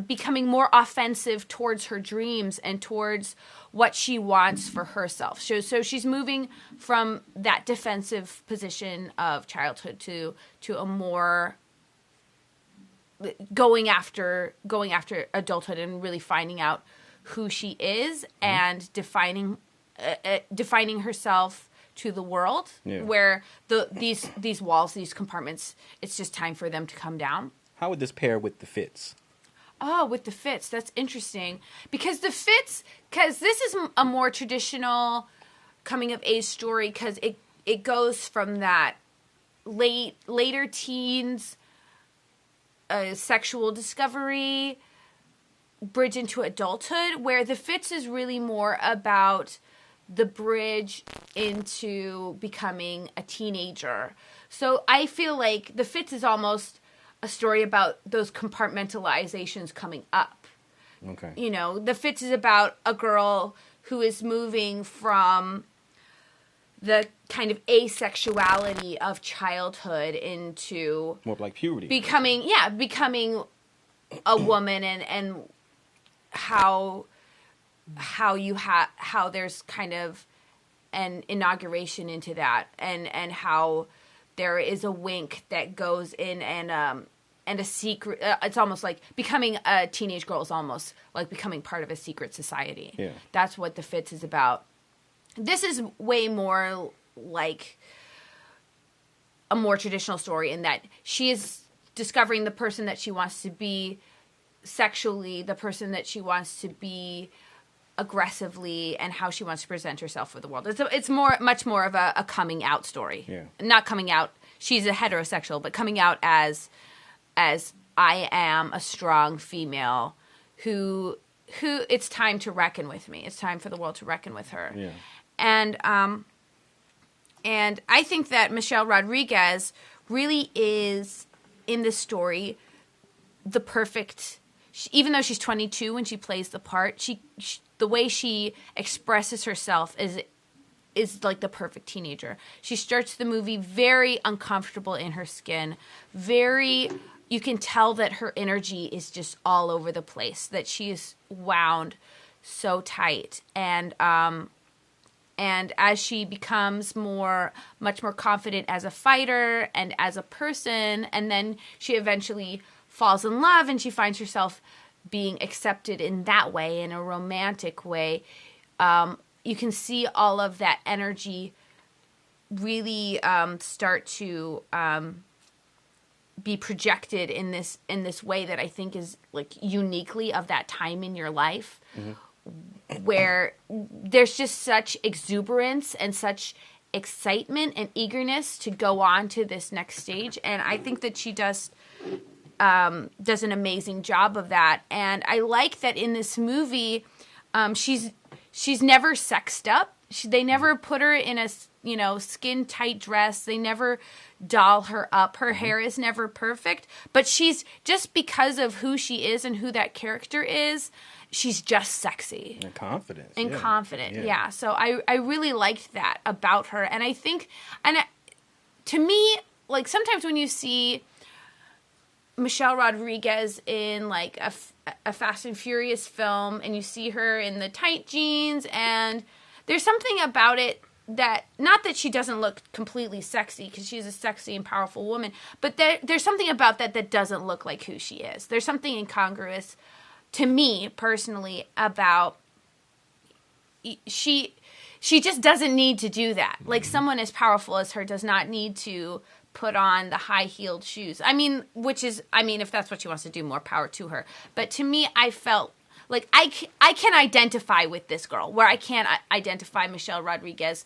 Speaker 9: becoming more offensive towards her dreams and towards what she wants for herself. So she's moving from that defensive position of childhood to a more going after adulthood and really finding out who she is and defining herself to the world. Yeah. Where these walls, these compartments, it's just time for them to come down.
Speaker 10: How would this pair with the Fits?
Speaker 9: Oh, with the Fits, that's interesting. Because this is a more traditional coming of age story, because it goes from that later teens, sexual discovery, bridge into adulthood, where the Fits is really more about the bridge into becoming a teenager. So I feel like the Fits is almost a story about those compartmentalizations coming up.
Speaker 10: Okay.
Speaker 9: The Fits is about a girl who is moving from the kind of asexuality of childhood into
Speaker 10: more like puberty.
Speaker 9: Becoming a woman, and how there's kind of an inauguration into that, and how there is a wink that goes in, and a secret. It's almost like becoming a teenage girl is almost like becoming part of a secret society.
Speaker 10: Yeah.
Speaker 9: That's what the Fits is about. This is way more like a more traditional story, in that she is discovering the person that she wants to be sexually, the person that she wants to be aggressively, and how she wants to present herself for the world. It's much more of a coming out story.
Speaker 10: Yeah.
Speaker 9: Not coming out, she's a heterosexual, but coming out as I am a strong female who it's time to reckon with me. It's time for the world to reckon with her.
Speaker 10: Yeah.
Speaker 9: And I think that Michelle Rodriguez really is, in this story, the perfect. Even though she's 22 when she plays the part, the way she expresses herself is like the perfect teenager. She starts the movie very uncomfortable in her skin, you can tell that her energy is just all over the place, that she is wound so tight. And as she becomes much more confident as a fighter and as a person, and then she eventually falls in love and she finds herself being accepted in that way, in a romantic way, you can see all of that energy really start to be projected in this way that I think is like uniquely of that time in your life, where there's just such exuberance and such excitement and eagerness to go on to this next stage. And I think that she does an amazing job of that. And I like that in this movie, she's never sexed up. They never put her in skin tight dress. They never doll her up. Her hair is never perfect, but she's just because of who she is and who that character is, she's just sexy
Speaker 10: and confident.
Speaker 9: Yeah. So I really liked that about her, and I think, to me, like sometimes when you see Michelle Rodriguez in like a Fast and Furious film, and you see her in the tight jeans, and there's something about it that, not that she doesn't look completely sexy, because she's a sexy and powerful woman, but there's something about that doesn't look like who she is. There's something incongruous to me personally about she just doesn't need to do that. Like someone as powerful as her does not need to put on the high-heeled shoes. If that's what she wants to do, more power to her. But to me, I felt like I can identify with this girl, where I can't identify Michelle Rodriguez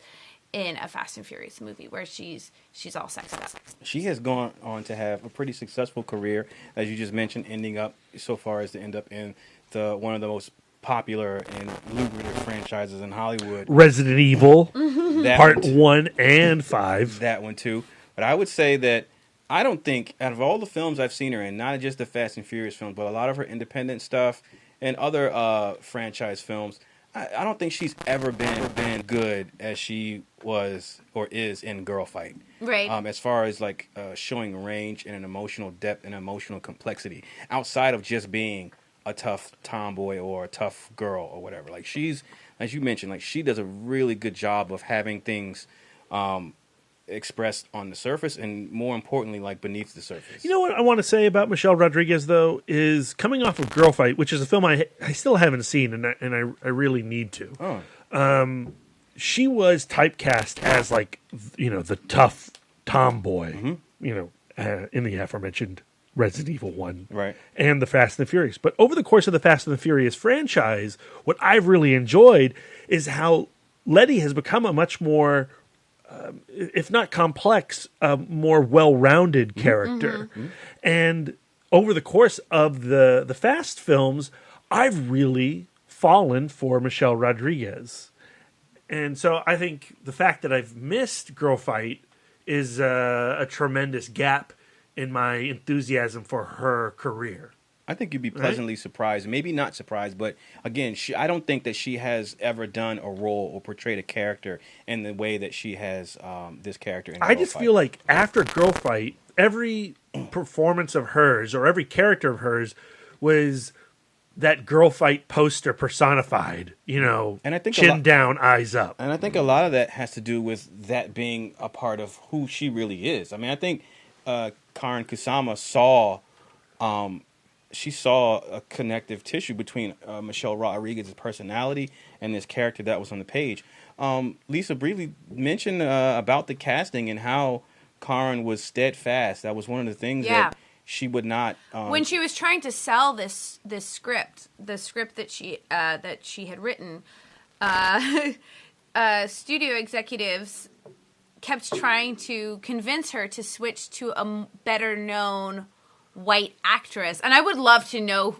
Speaker 9: in a Fast and Furious movie, where she's all sexy.
Speaker 10: She has gone on to have a pretty successful career, as you just mentioned, ending up so far as to end up in one of the most popular and lucrative franchises in Hollywood.
Speaker 18: Resident Evil, Part 1 and 5.
Speaker 10: That one too. But I would say that I don't think, out of all the films I've seen her in, not just the Fast and Furious films, but a lot of her independent stuff and other franchise films, I don't think she's ever been good as she was or is in Girl Fight.
Speaker 9: Right.
Speaker 10: As far as like showing range and an emotional depth and emotional complexity, outside of just being a tough tomboy or a tough girl or whatever. Like she's, as you mentioned, like she does a really good job of having things expressed on the surface, and more importantly, like beneath the surface.
Speaker 18: You know what I want to say about Michelle Rodriguez, though, is coming off of Girl Fight, which is a film I still haven't seen, and I really need to. She was typecast as like the tough tomboy, in the aforementioned Resident Evil 1,
Speaker 10: right,
Speaker 18: and the Fast and the Furious. But over the course of the Fast and the Furious franchise, what I've really enjoyed is how Letty has become a much more if not complex, a more well-rounded character. And over the course of the Fast films, I've really fallen for Michelle Rodriguez. And so I think the fact that I've missed Girl Fight is a tremendous gap in my enthusiasm for her career.
Speaker 10: I think you'd be pleasantly surprised. Maybe not surprised, but again, I don't think that she has ever done a role or portrayed a character in the way that she has this character in Girl
Speaker 18: I just
Speaker 10: Fight.
Speaker 18: feel like after Girl Fight, every performance of hers or every character of hers was that Girl Fight poster personified, and I think chin down, eyes up.
Speaker 10: And I think a lot of that has to do with that being a part of who she really is. I mean, I think Karyn Kusama saw a connective tissue between Michelle Rodriguez's personality and this character that was on the page. Lisa briefly mentioned about the casting and how Karyn was steadfast. That was one of the things that she would not.
Speaker 9: When she was trying to sell this script, the script that she had written, studio executives kept trying to convince her to switch to a better known white actress, and I would love to know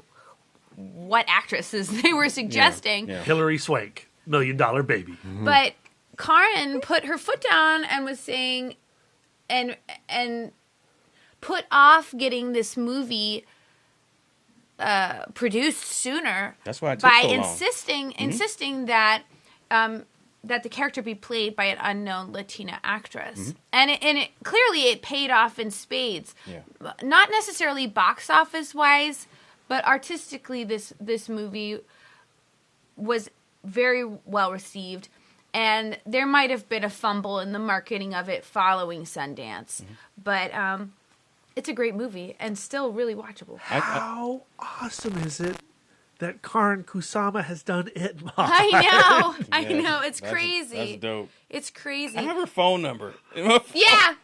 Speaker 9: what actresses they were suggesting.
Speaker 18: Hilary Swank, $1 Million Baby.
Speaker 9: But Karyn put her foot down and was saying, and put off getting this movie produced sooner.
Speaker 10: That's why it took
Speaker 9: by
Speaker 10: so long.
Speaker 9: insisting that that the character be played by an unknown Latina actress, and it clearly it paid off in spades. Not necessarily box office wise, but artistically, this movie was very well received, and there might have been a fumble in the marketing of it following Sundance, but it's a great movie and still really watchable.
Speaker 18: How awesome is it that Karyn Kusama has done it live?
Speaker 9: I know. It's crazy.
Speaker 10: That's dope.
Speaker 9: It's crazy.
Speaker 10: I have her phone number.
Speaker 9: Yeah.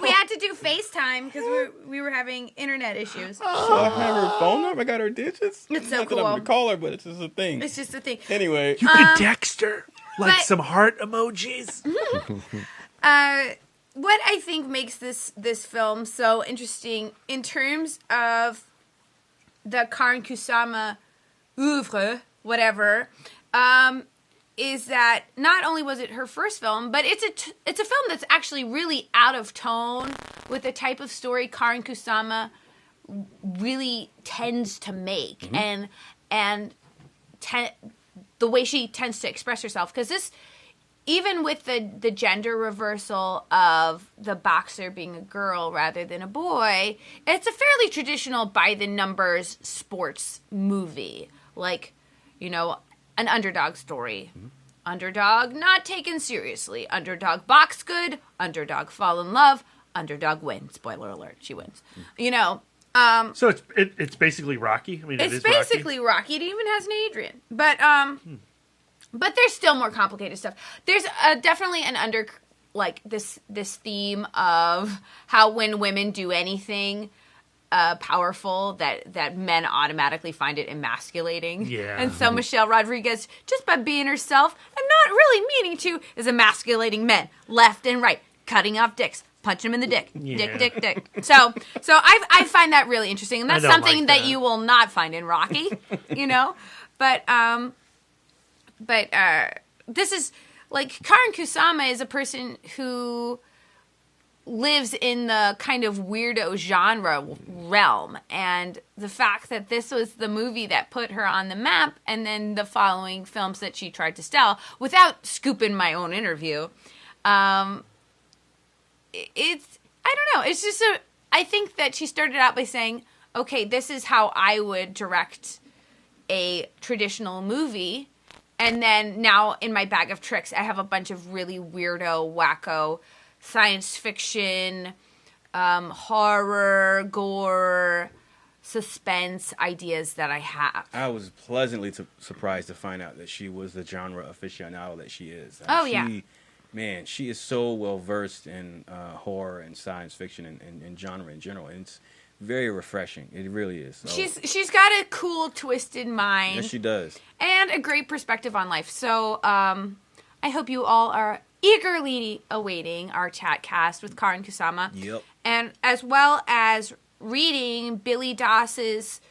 Speaker 9: we had to do FaceTime because we were having internet issues.
Speaker 10: So I have her phone number. I got her digits.
Speaker 9: It's so
Speaker 10: Not that
Speaker 9: cool.
Speaker 10: I'm gonna call her, but it's just a thing.
Speaker 9: It's just a thing.
Speaker 10: Anyway,
Speaker 18: You could text her like some heart emojis.
Speaker 9: What I think makes this film so interesting in terms of the Karyn Kusama oeuvre, whatever, is that not only was it her first film, but it's a film that's actually really out of tone with the type of story Karyn Kusama really tends to make, and the way she tends to express herself. Because this, even with the gender reversal of the boxer being a girl rather than a boy, it's a fairly traditional by the numbers sports movie, like, you know, an underdog story. Underdog not taken seriously. Underdog box good. Underdog fall in love. Underdog win. Spoiler alert, she wins. You know.
Speaker 18: So it's basically Rocky. I mean,
Speaker 9: it's basically Rocky. It even has an Adrian, but there's still more complicated stuff. There's definitely an this theme of how when women do anything powerful, that men automatically find it emasculating.
Speaker 18: Yeah.
Speaker 9: And so Michelle Rodriguez, just by being herself and not really meaning to, is emasculating men left and right, cutting off dicks. Punch him in the dick.
Speaker 18: Yeah.
Speaker 9: Dick. So I find that really interesting. And that's something
Speaker 18: like
Speaker 9: that you will not find in Rocky, you know? But this is, like, Karyn Kusama is a person who lives in the kind of weirdo genre realm. And the fact that this was the movie that put her on the map, and then the following films that she tried to sell, without scooping my own interview, it's, I don't know, it's just I think that she started out by saying, okay, this is how I would direct a traditional movie, and then now in my bag of tricks, I have a bunch of really weirdo, wacko, science fiction, horror, gore, suspense ideas that I have.
Speaker 10: I was pleasantly surprised to find out that she was the genre aficionado that she is. Man, she is so well versed in horror and science fiction and genre in general, and it's very refreshing. It really is. So,
Speaker 9: she's got a cool, twisted mind.
Speaker 10: Yes, she does,
Speaker 9: and a great perspective on life. So I hope you all are eagerly awaiting our chat cast with Karyn Kusama.
Speaker 10: Yep,
Speaker 9: and as well as reading Billy Doss's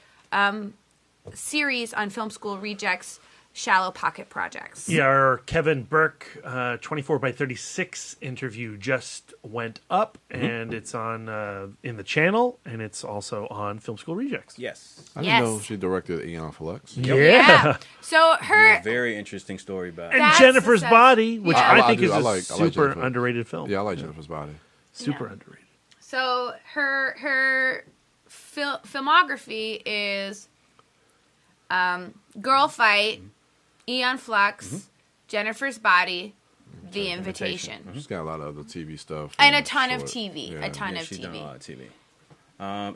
Speaker 9: series on Film School Rejects, Shallow Pocket Projects.
Speaker 18: Yeah, our Kevin Burke 24x36 interview just went up, and it's on in the channel, and it's also on Film School Rejects.
Speaker 10: Yes.
Speaker 11: I didn't know she directed Aeon Flux.
Speaker 18: Yeah.
Speaker 9: So her...
Speaker 10: a very interesting story about
Speaker 18: and Jennifer's Body, which I think is a super underrated film.
Speaker 11: Yeah, I like Jennifer's Body.
Speaker 18: Super underrated.
Speaker 9: So her filmography is Girl Fight, Aeon Flux, Jennifer's Body, The Invitation.
Speaker 11: She's got a lot of other TV stuff.
Speaker 9: And a ton of TV. Yeah. A ton of
Speaker 10: she's
Speaker 9: TV.
Speaker 10: done a lot of TV.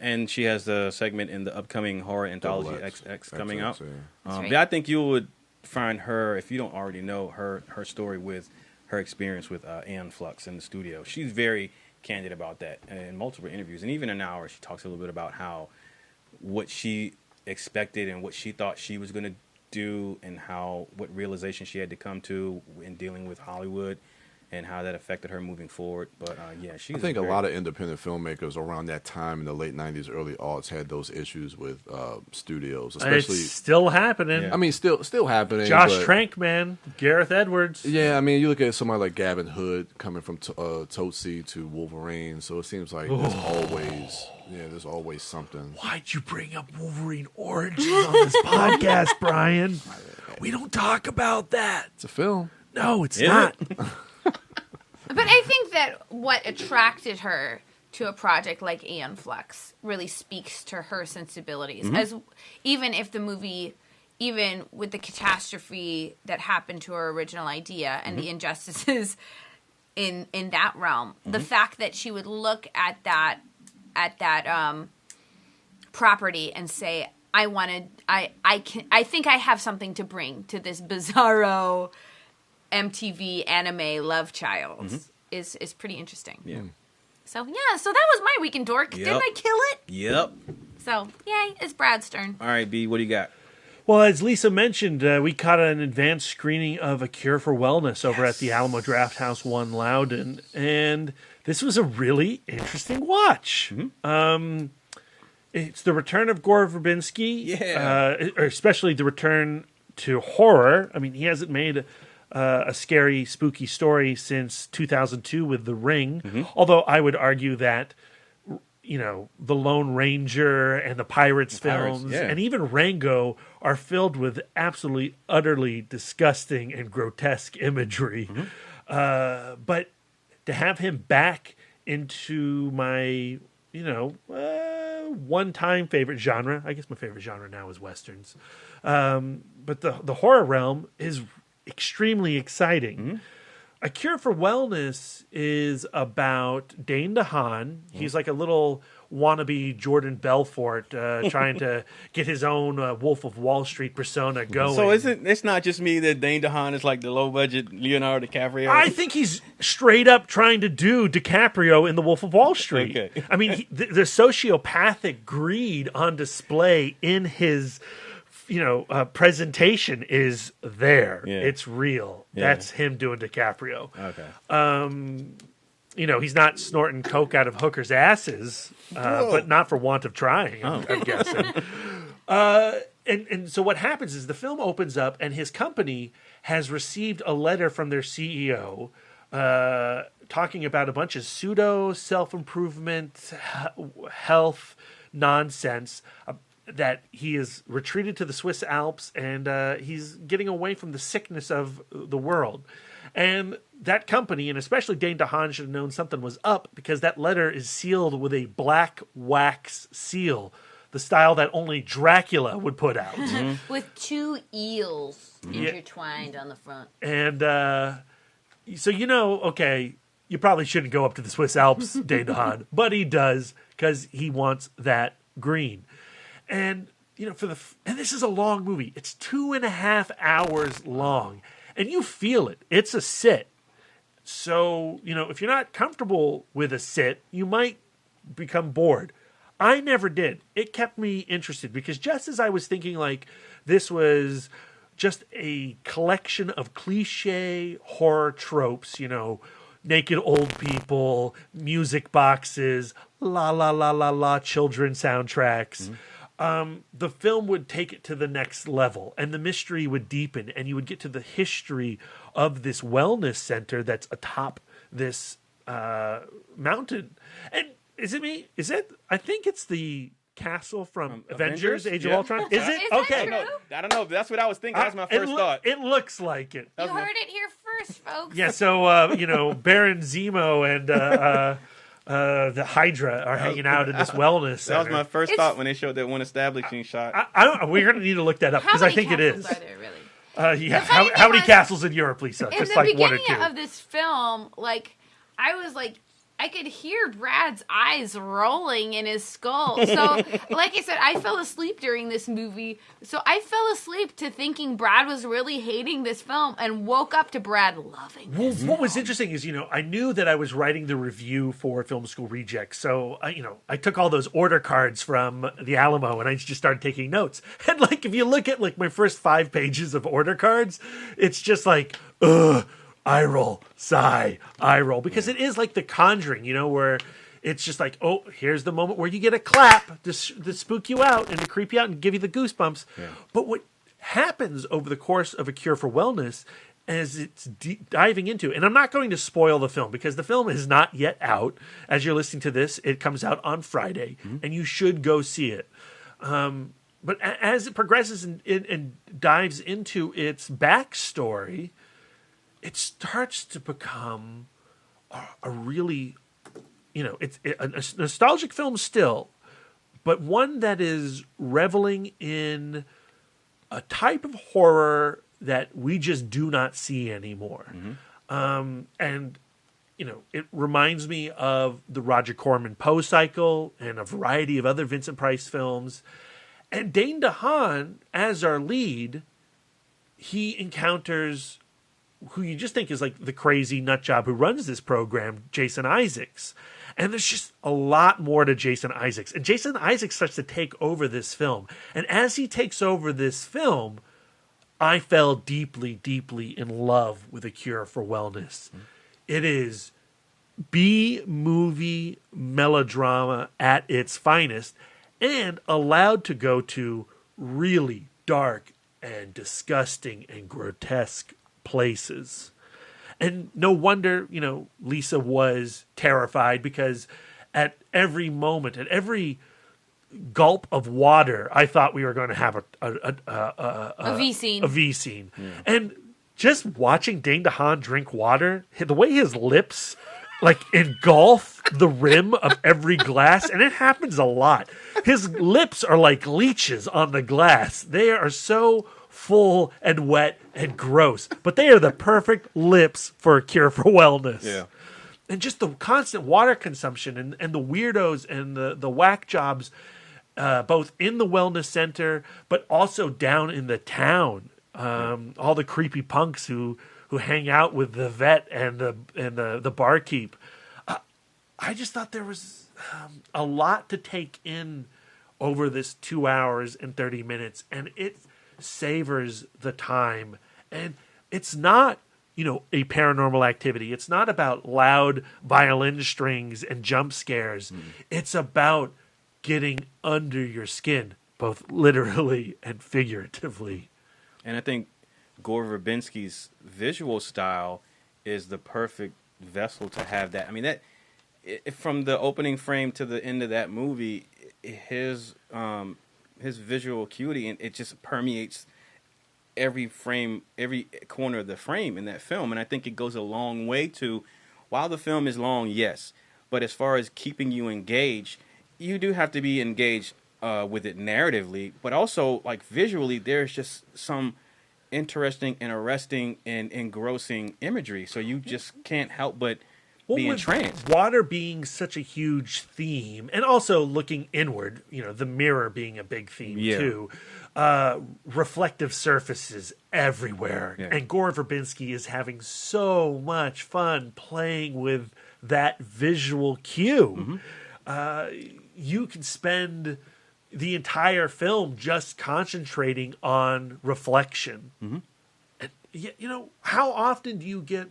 Speaker 10: And she has the segment in the upcoming horror anthology XX coming out.
Speaker 11: Yeah.
Speaker 10: But I think you would find her, if you don't already know her story with her experience with Aeon Flux in the studio. She's very candid about that in multiple interviews. And even in an hour, she talks a little bit about what she expected and what she thought she was going to do, and what realization she had to come to in dealing with Hollywood and how that affected her moving forward. But I think
Speaker 11: a lot of independent filmmakers around that time in the late 90s, early aughts had those issues with studios, especially.
Speaker 18: It's still happening.
Speaker 11: Yeah. I mean, still happening.
Speaker 18: Josh Trank, man. Gareth Edwards.
Speaker 11: Yeah, I mean, you look at somebody like Gavin Hood coming from Tootsie to Wolverine, so it seems like there's always something.
Speaker 18: Why'd you bring up Wolverine Origins on this podcast, Brian? We don't talk about that.
Speaker 11: It's a film.
Speaker 18: No, it's not.
Speaker 9: But I think that what attracted her to a project like Aeon Flux really speaks to her sensibilities. As even if the movie, even with the catastrophe that happened to her original idea and the injustices in that realm, the fact that she would look at that property and say, I think I have something to bring to this bizarro MTV anime love child is pretty interesting.
Speaker 10: Yeah.
Speaker 9: So that was my week in Dork.
Speaker 10: Yep.
Speaker 9: Didn't I kill it?
Speaker 10: Yep.
Speaker 9: So yay, it's Brad's turn.
Speaker 10: All right, B, what do you got?
Speaker 18: Well, as Lisa mentioned, we caught an advanced screening of A Cure for Wellness over at the Alamo Drafthouse 1 Loudon, and this was a really interesting watch. It's the return of Gore Verbinski, especially the return to horror. I mean, he hasn't made a scary, spooky story since 2002 with The Ring. Although I would argue that, the Lone Ranger and the Pirates films and even Rango are filled with absolutely, utterly disgusting and grotesque imagery. But to have him back into my, one-time favorite genre, I guess my favorite genre now is Westerns. But the horror realm is extremely exciting. A Cure for Wellness is about Dane DeHaan. He's like a little wannabe Jordan Belfort trying to get his own Wolf of Wall Street persona going.
Speaker 10: So it's not just me that Dane DeHaan is like the low-budget Leonardo DiCaprio?
Speaker 18: I think he's straight up trying to do DiCaprio in The Wolf of Wall Street.
Speaker 10: Okay.
Speaker 18: I mean, the sociopathic greed on display in his presentation is there.
Speaker 10: Yeah.
Speaker 18: It's real.
Speaker 10: Yeah.
Speaker 18: That's him doing DiCaprio.
Speaker 10: Okay.
Speaker 18: He's not snorting coke out of hookers' asses, but not for want of trying, I'm guessing. And so what happens is the film opens up and his company has received a letter from their CEO talking about a bunch of pseudo self-improvement, health nonsense, that he is retreated to the Swiss Alps and he's getting away from the sickness of the world. And that company, and especially Dane DeHaan, should have known something was up because that letter is sealed with a black wax seal, the style that only Dracula would put out.
Speaker 19: With 2 eels intertwined on the front.
Speaker 18: And so okay, you probably shouldn't go up to the Swiss Alps, Dane DeHaan, but he does because he wants that green. And and this is a long movie. It's 2.5 hours long, and you feel it. It's a sit. So if you're not comfortable with a sit, you might become bored. I never did. It kept me interested because just as I was thinking like this was just a collection of cliche horror tropes, naked old people, music boxes, la la la la la, children soundtracks. The film would take it to the next level and the mystery would deepen and you would get to the history of this wellness center that's atop this mountain. And is it me? I think it's the castle from Avengers Age of Ultron. Is it? Okay.
Speaker 10: I don't know. That's what I was thinking. That's my first thought.
Speaker 18: It looks like it.
Speaker 9: You heard it here first, folks.
Speaker 18: Yeah, so, Baron Zemo and the Hydra are hanging out in this wellness center.
Speaker 10: That was my first thought when they showed that one establishing shot.
Speaker 18: We're going to need to look that up because I think it is.
Speaker 9: How many castles are there, really?
Speaker 18: How many castles in Europe, Lisa?
Speaker 9: In
Speaker 18: Just
Speaker 9: the
Speaker 18: like 1 or 2.
Speaker 9: beginning of this film, I was like, I could hear Brad's eyes rolling in his skull. So, like I said, I fell asleep during this movie. So I fell asleep to thinking Brad was really hating this film and woke up to Brad loving this film.
Speaker 18: What was interesting is, I knew that I was writing the review for Film School Rejects. So, I took all those order cards from the Alamo and I just started taking notes. And, if you look at, my first 5 pages of order cards, it's just like, ugh. Eye roll, sigh, eye roll. Because it is like The Conjuring, where it's just like, oh, here's the moment where you get a clap to spook you out and to creep you out and give you the goosebumps. Yeah. But what happens over the course of A Cure for Wellness as it's diving into, and I'm not going to spoil the film because the film is not yet out. As you're listening to this, it comes out on Friday, and you should go see it. But as it progresses and dives into its backstory, it starts to become a really, it's a nostalgic film still, but one that is reveling in a type of horror that we just do not see anymore. And, it reminds me of the Roger Corman Poe cycle and a variety of other Vincent Price films. And Dane DeHaan, as our lead, he encounters who you just think is like the crazy nut job who runs this program, Jason Isaacs. And there's just a lot more to Jason Isaacs. And Jason Isaacs starts to take over this film. And as he takes over this film, I fell deeply, deeply in love with A Cure for Wellness. It is B-movie melodrama at its finest and allowed to go to really dark and disgusting and grotesque places. And no wonder, Lisa was terrified, because at every moment, at every gulp of water, I thought we were going to have a
Speaker 9: V scene.
Speaker 18: A V scene. And just watching Dane DeHaan drink water, the way his lips engulf the rim of every glass, and it happens a lot. His lips are like leeches on the glass. They are so full and wet and gross, but they are the perfect lips for a cure for wellness.
Speaker 10: Yeah.
Speaker 18: And just the constant water consumption and the weirdos and the whack jobs, both in the wellness center, but also down in the town. All the creepy punks who hang out with the vet and the barkeep. I just thought there was a lot to take in over this 2 hours and 30 minutes, and it savors the time. And it's not, a Paranormal Activity. It's not about loud violin strings and jump scares. It's about getting under your skin, both literally and figuratively.
Speaker 10: And I think Gore Verbinski's visual style is the perfect vessel to have that. I mean, from the opening frame to the end of that movie, his visual acuity, and it just permeates every frame, every corner of the frame in that film. And I think it goes a long way to, while the film is long, yes, but as far as keeping you engaged, you do have to be engaged with it narratively, but also visually, there's just some interesting and arresting and engrossing imagery. So you just can't help but be entranced.
Speaker 18: Water being such a huge theme, and also looking inward, the mirror being a big theme too. Reflective surfaces everywhere. Yeah. And Gore Verbinski is having so much fun playing with that visual cue. You can spend the entire film just concentrating on reflection. And, how often do you get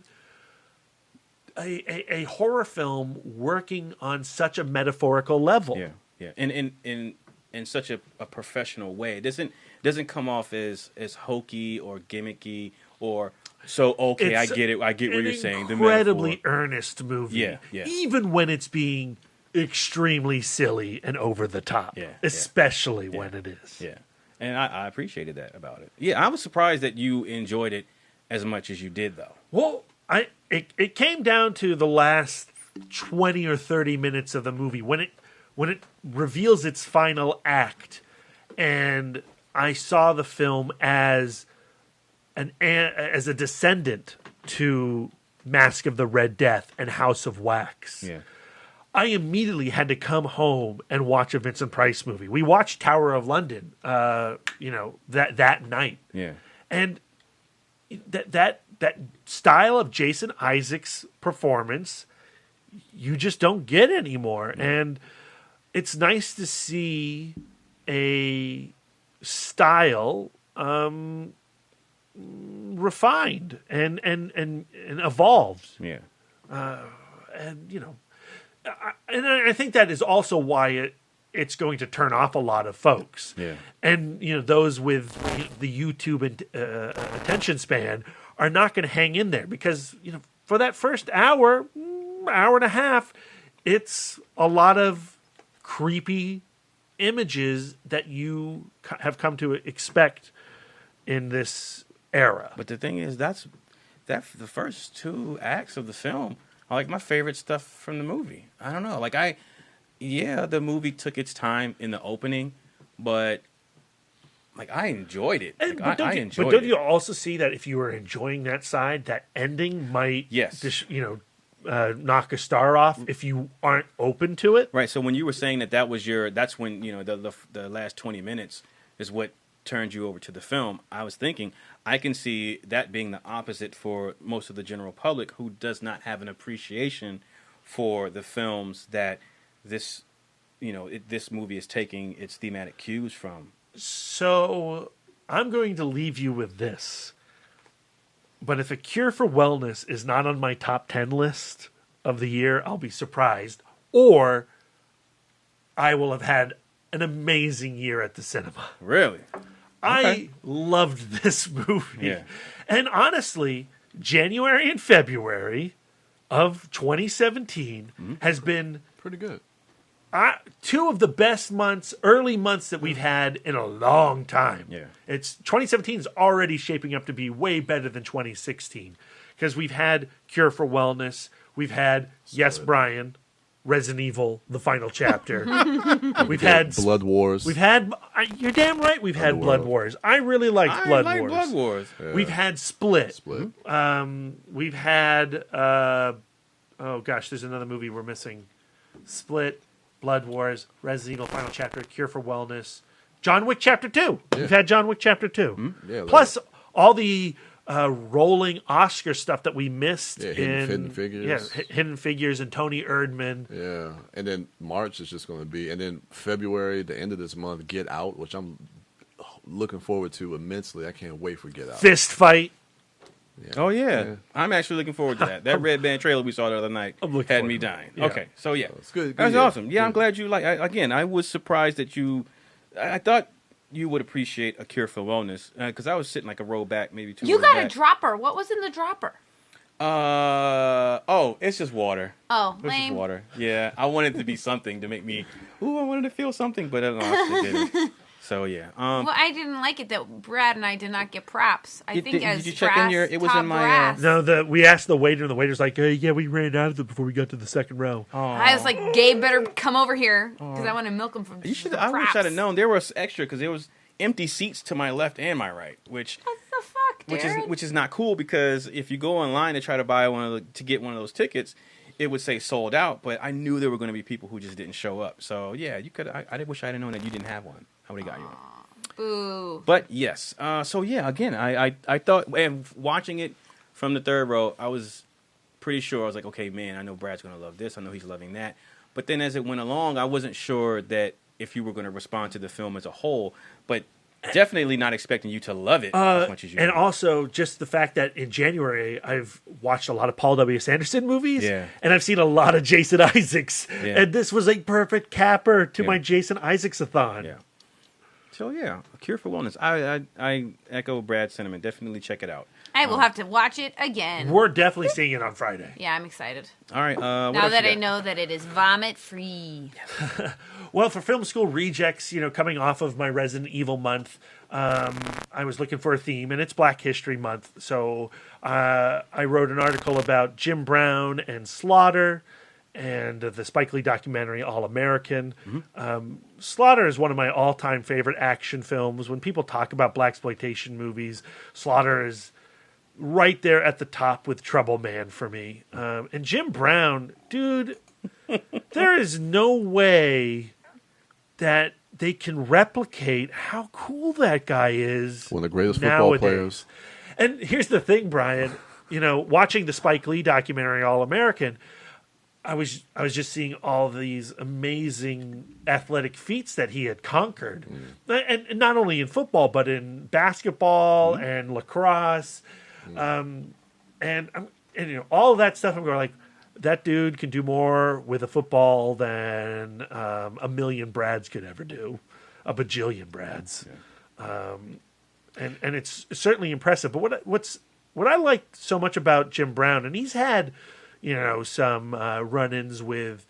Speaker 18: a horror film working on such a metaphorical level?
Speaker 10: Yeah. And in such a professional way. It doesn't come off as hokey or gimmicky or I get it. I get what you're saying.
Speaker 18: Incredibly earnest movie.
Speaker 10: Yeah.
Speaker 18: Even when it's being extremely silly and over the top. Especially when it is.
Speaker 10: Yeah. And I appreciated that about it. Yeah, I was surprised that you enjoyed it as much as you did, though.
Speaker 18: Well, it came down to the last 20 or 30 minutes of the movie when it reveals its final act, and I saw the film as a descendant to Mask of the Red Death and House of Wax.
Speaker 10: Yeah.
Speaker 18: I immediately had to come home and watch a Vincent Price movie. We watched Tower of London, that night.
Speaker 10: Yeah.
Speaker 18: And that style of Jason Isaacs' performance, you just don't get anymore. Yeah. And it's nice to see a style refined and evolved.
Speaker 10: Yeah.
Speaker 18: And I think that is also why it's going to turn off a lot of folks.
Speaker 10: Yeah.
Speaker 18: And those with the YouTube attention span are not going to hang in there, because for that first hour and a half, it's a lot of creepy images that you have come to expect in this era.
Speaker 10: But the thing is, that the first two acts of the film are my favorite stuff from the movie. I don't know. The movie took its time in the opening, but I enjoyed it.
Speaker 18: But don't you also see that if you were enjoying that side, that ending might knock a star off if you aren't open to it?
Speaker 10: Right. So when you were saying that's when the last 20 minutes is what turned you over to the film, I was thinking I can see that being the opposite for most of the general public who does not have an appreciation for the films that this movie is taking its thematic cues from.
Speaker 18: So I'm going to leave you with this. But if A Cure for Wellness is not on my top 10 list of the year, I'll be surprised. Or I will have had an amazing year at the cinema.
Speaker 10: Really?
Speaker 18: I loved this movie.
Speaker 10: Yeah.
Speaker 18: And honestly, January and February of 2017 has been
Speaker 11: pretty good.
Speaker 18: Two of the best months, early months that we've had in a long time.
Speaker 10: Yeah.
Speaker 18: 2017 is already shaping up to be way better than 2016 because we've had Cure for Wellness, we've had Yes, Brian, Resident Evil, the final chapter. We've had
Speaker 11: Blood Wars.
Speaker 18: We've had. You're damn right. We've had Blood Wars. I really liked Blood Wars.
Speaker 10: Blood Wars.
Speaker 11: Yeah.
Speaker 18: We've had Split.
Speaker 11: Split.
Speaker 18: We've had. Oh gosh, there's another movie we're missing. Split, Blood Wars, Resident Evil Final Chapter, Cure for Wellness, John Wick Chapter 2.
Speaker 11: Yeah.
Speaker 18: We've had John Wick Chapter 2.
Speaker 11: Yeah,
Speaker 18: Plus all the rolling Oscar stuff that we missed
Speaker 11: Hidden Figures.
Speaker 18: Yeah, Hidden Figures and Tony Erdman.
Speaker 11: Yeah, and then March is just going to be, and then February, the end of this month, Get Out, which I'm looking forward to immensely. I can't wait for Get Out.
Speaker 18: Fist Fight.
Speaker 11: Yeah.
Speaker 10: Oh yeah. I'm actually looking forward to that. That Red Band trailer we saw the other night had me dying.
Speaker 18: Yeah.
Speaker 10: Okay, so yeah,
Speaker 11: it's good.
Speaker 10: That's awesome. Yeah, I'm glad you like. I was surprised that you. I thought you would appreciate A Cure for Wellness because I was sitting like a row back, maybe two.
Speaker 9: You got
Speaker 10: back.
Speaker 9: a dropper. What was in the dropper?
Speaker 10: It's just water.
Speaker 9: Oh,
Speaker 10: It's just
Speaker 9: lame.
Speaker 10: water. Yeah, I wanted it to be something to make me. Ooh, I wanted to feel something, but it didn't. So yeah.
Speaker 9: Well, I didn't like it that Brad and I did not get props. I think as
Speaker 10: did you check in your? It was in my.
Speaker 9: brass.
Speaker 18: No, we asked the waiter, and the waiter's like, "Hey, yeah, we ran out of them before we got to the second row."
Speaker 9: I was like, Gabe better come over here because I want to milk him from.
Speaker 10: You should.
Speaker 9: the
Speaker 10: I wish
Speaker 9: props.
Speaker 10: I'd have known there was extra because there was empty seats to my left and my right, which.
Speaker 9: What the fuck, Jared?
Speaker 10: Which is not cool because if you go online to try to buy to get one of those tickets, it would say sold out. But I knew there were going to be people who just didn't show up. So yeah, you could. I wish I'd have known that you didn't have one. I would have got you one.
Speaker 9: Boo.
Speaker 10: But yes, so yeah, again, I thought, and watching it from the third row, I was pretty sure. I was like, okay, man, I know Brad's going to love this. I know he's loving that. But then as it went along, I wasn't sure that if you were going to respond to the film as a whole, but definitely not expecting you to love it as much as you
Speaker 18: and
Speaker 10: did.
Speaker 18: also just the fact that in January I've watched a lot of Paul W. Sanderson movies, and I've seen a lot of Jason Isaacs, and this was a perfect capper to my Jason Isaacs-a-thon.
Speaker 10: Yeah. So yeah, A Cure for Wellness. I echo Brad's sentiment. Definitely check it out.
Speaker 9: I will have to watch it again.
Speaker 18: We're definitely seeing it on Friday.
Speaker 9: Yeah, I'm excited.
Speaker 10: All right.
Speaker 9: Now that I know that it is vomit free.
Speaker 18: Well, for Film School Rejects, coming off of my Resident Evil month, I was looking for a theme, and it's Black History Month. So I wrote an article about Jim Brown and Slaughter and the Spike Lee documentary All American. Slaughter is one of my all-time favorite action films. When people talk about blaxploitation movies, Slaughter is right there at the top with Trouble Man for me. And Jim Brown, dude, there is no way that they can replicate how cool that guy is.
Speaker 11: One of the greatest football players.
Speaker 18: And here's the thing, Brian. Watching the Spike Lee documentary All American, I was just seeing all these amazing athletic feats that he had conquered, and not only in football but in basketball and lacrosse, and all of that stuff. I'm going like, that dude can do more with a football than a million Brads could ever do, a bajillion Brads, and it's certainly impressive. But what I like so much about Jim Brown, and he's had some run-ins with,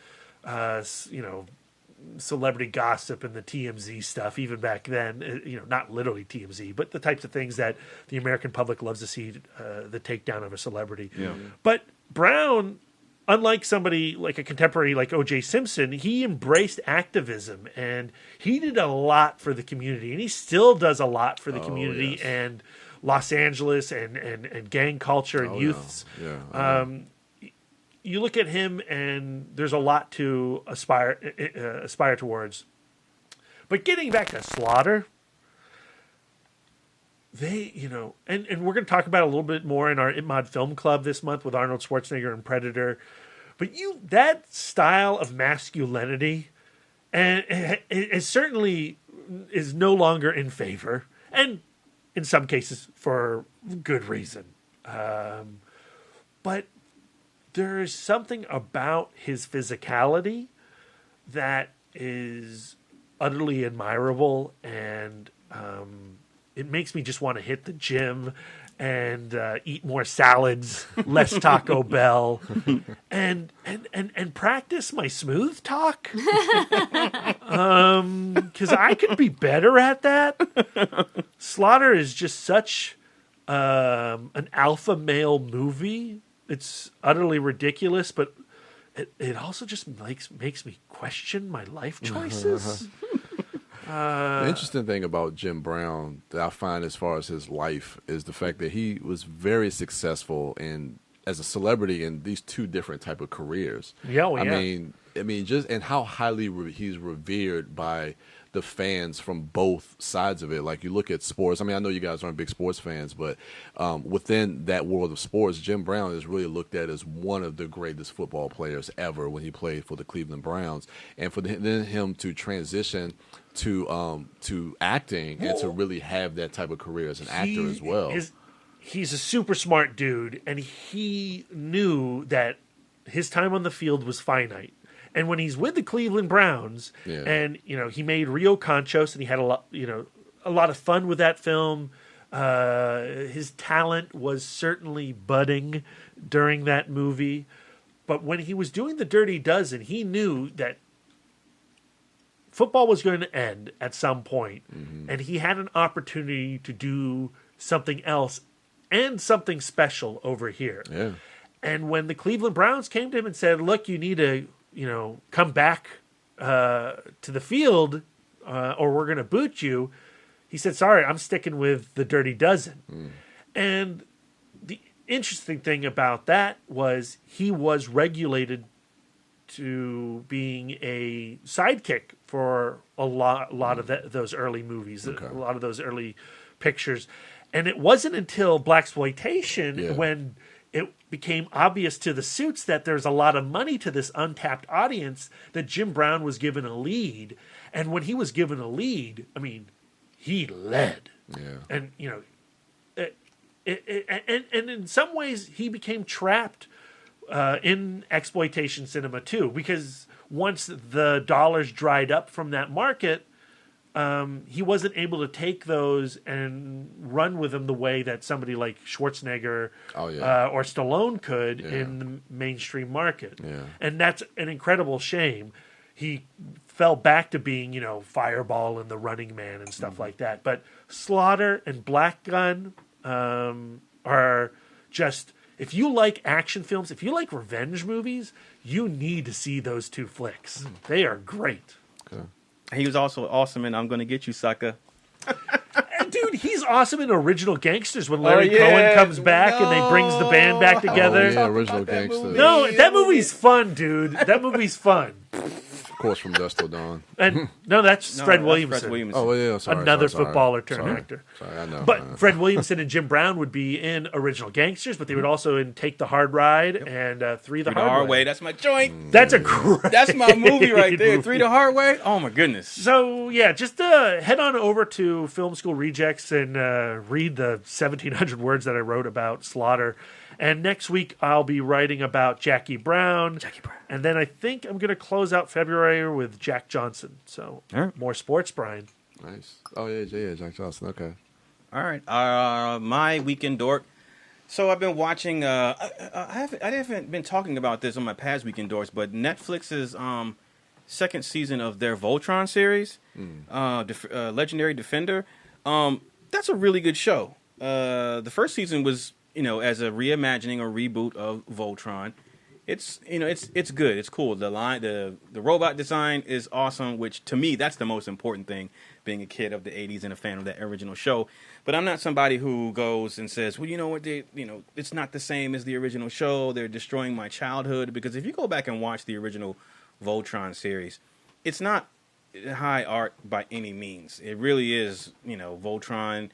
Speaker 18: celebrity gossip and the TMZ stuff, even back then, not literally TMZ, but the types of things that the American public loves to see, the takedown of a celebrity.
Speaker 10: Yeah.
Speaker 18: But Brown, unlike somebody like a contemporary like O.J. Simpson, he embraced activism, and he did a lot for the community, and he still does a lot for the community and Los Angeles and gang culture and youths. You look at him, and there's a lot to aspire towards. But getting back to Slaughter, they, and we're going to talk about it a little bit more in our ItMod Film Club this month with Arnold Schwarzenegger and Predator. But that style of masculinity, and it certainly is no longer in favor, and in some cases for good reason. But there is something about his physicality that is utterly admirable, and it makes me just want to hit the gym and eat more salads, less Taco Bell, and practice my smooth talk. Because I could be better at that. Slaughter is just such an alpha male movie. It's utterly ridiculous, but it also just makes me question my life choices.
Speaker 11: The interesting thing about Jim Brown that I find as far as his life is the fact that he was very successful as a celebrity in these two different type of careers.
Speaker 18: Yeah,
Speaker 11: I mean, just and how highly he's revered by the fans from both sides of it. Like, you look at sports. I mean, I know you guys aren't big sports fans, but within that world of sports, Jim Brown is really looked at as one of the greatest football players ever when he played for the Cleveland Browns. And for then him to transition to acting and to really have that type of career as an actor as well.
Speaker 18: He's a super smart dude, and he knew that his time on the field was finite. And when he's with the Cleveland Browns, and he made Rio Conchos, and he had a lot of fun with that film. His talent was certainly budding during that movie, but when he was doing The Dirty Dozen, he knew that football was going to end at some point, and he had an opportunity to do something else and something special over here.
Speaker 11: Yeah.
Speaker 18: And when the Cleveland Browns came to him and said, "Look, you need to, come back to the field, or we're going to boot you," he said, "Sorry, I'm sticking with The Dirty Dozen." And the interesting thing about that was he was regulated to being a sidekick for a lot of those early movies, a lot of those early pictures. And it wasn't until Blaxploitation when it became obvious to the suits that there's a lot of money to this untapped audience that Jim Brown was given a lead. And when he was given a lead, I mean, he led.
Speaker 11: Yeah.
Speaker 18: And, and in some ways he became trapped in exploitation cinema too, because once the dollars dried up from that market, he wasn't able to take those and run with them the way that somebody like Schwarzenegger or Stallone could in the mainstream market.
Speaker 11: Yeah.
Speaker 18: And that's an incredible shame. He fell back to being, Fireball and The Running Man and stuff like that. But Slaughter and Black Gun are just... If you like action films, if you like revenge movies, you need to see those two flicks. They are great.
Speaker 11: Okay.
Speaker 10: He was also awesome in I'm Gonna Get You, Sucker.
Speaker 18: And dude, he's awesome in Original Gangsters when Larry Cohen comes back and they brings the band back together.
Speaker 11: Oh, yeah, Original Gangsters.
Speaker 18: No, that movie's fun, dude. That movie's fun.
Speaker 11: Of course, From Dusk Till Dawn.
Speaker 18: And that's Fred Williamson.
Speaker 11: Oh, yeah, sorry.
Speaker 18: Another
Speaker 11: sorry.
Speaker 18: footballer turned actor.
Speaker 11: Sorry, I know.
Speaker 18: But Fred Williamson and Jim Brown would be in Original Gangsters, but they would also in Take the Hard Ride and Three the Hard Way.
Speaker 10: That's my joint.
Speaker 18: That's a great...
Speaker 10: That's my movie right there.
Speaker 18: movie.
Speaker 10: Three the Hard Way. Oh my goodness.
Speaker 18: So yeah, just head on over to Film School Rejects and read the 1,700 words that I wrote about Slaughter. And next week I'll be writing about Jackie Brown. And then I think I'm going to close out February with Jack Johnson. So more sports, Brian.
Speaker 11: Nice. Oh yeah, Jack Johnson. Okay.
Speaker 10: All right. My weekend dork. So I've been watching. I haven't been talking about this on my past weekend dorks, but Netflix's second season of their Voltron series, Legendary Defender. That's a really good show. The first season was, as a reimagining or reboot of Voltron. It's good. It's cool. The robot design is awesome, which to me that's the most important thing, being a kid of the 80s and a fan of that original show. But I'm not somebody who goes and says, well, you know what, it's not the same as the original show. They're destroying my childhood. Because if you go back and watch the original Voltron series, it's not high art by any means. It really is, Voltron,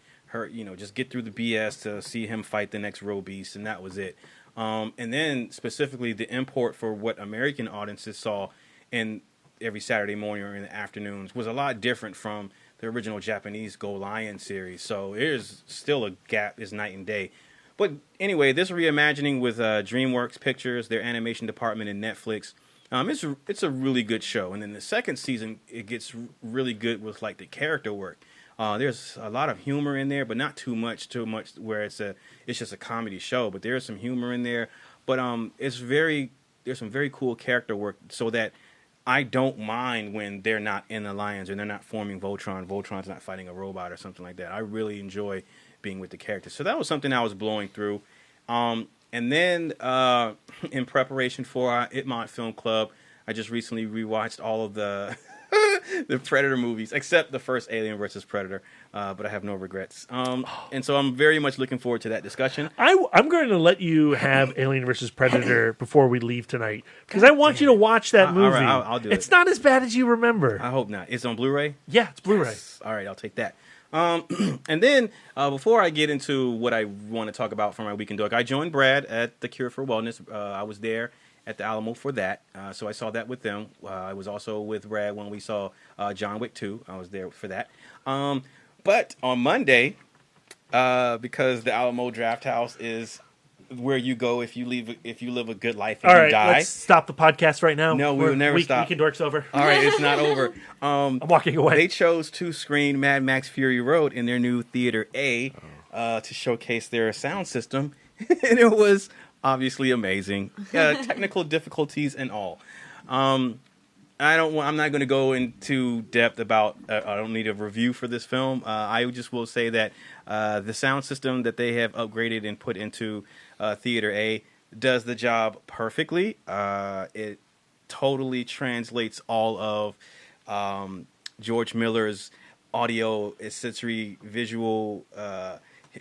Speaker 10: just get through the BS to see him fight the next Roe Beast, and that was it. And then specifically the import for what American audiences saw in every Saturday morning or in the afternoons was a lot different from the original Japanese Go Lion series. So there's still a gap, is night and day. But anyway, this reimagining with DreamWorks Pictures, their animation department, and Netflix, it's a really good show. And then the second season, it gets really good with like the character work. There's a lot of humor in there, but not too much where it's just a comedy show. But there's some humor in there. But there's some very cool character work, so that I don't mind when they're not in the Alliance and they're not forming Voltron. Voltron's not fighting a robot or something like that. I really enjoy being with the characters. So that was something I was blowing through. And then in preparation for our Itmont Film Club, I just recently rewatched all of the the Predator movies, except the first Alien vs. Predator, but I have no regrets. And so I'm very much looking forward to that discussion.
Speaker 18: I'm going to let you have Alien vs. Predator before we leave tonight, because I want you to watch that movie.
Speaker 10: All right, I'll do it.
Speaker 18: It's not as bad as you remember.
Speaker 10: I hope not. It's on Blu-ray?
Speaker 18: Yeah, it's Blu-ray.
Speaker 10: Yes. All right, I'll take that. And then before I get into what I want to talk about for my weekend dog, I joined Brad at the Cure for Wellness. I was there at the Alamo for that, so I saw that with them. I was also with Brad when we saw John Wick 2. I was there for that. But on Monday, because the Alamo Draft House is where you go if you live a good life and you die.
Speaker 18: All right, let's stop the podcast right now.
Speaker 10: No, we will never stop.
Speaker 18: Weekend Dork's over.
Speaker 10: All right, it's not over.
Speaker 18: I'm walking away.
Speaker 10: They chose to screen Mad Max Fury Road in their new Theater A to showcase their sound system, and it was obviously amazing. Technical difficulties and all. I'm not going to go into depth about. I don't need a review for this film. I just will say that the sound system that they have upgraded and put into Theater A does the job perfectly. It totally translates all of George Miller's audio, sensory, visual,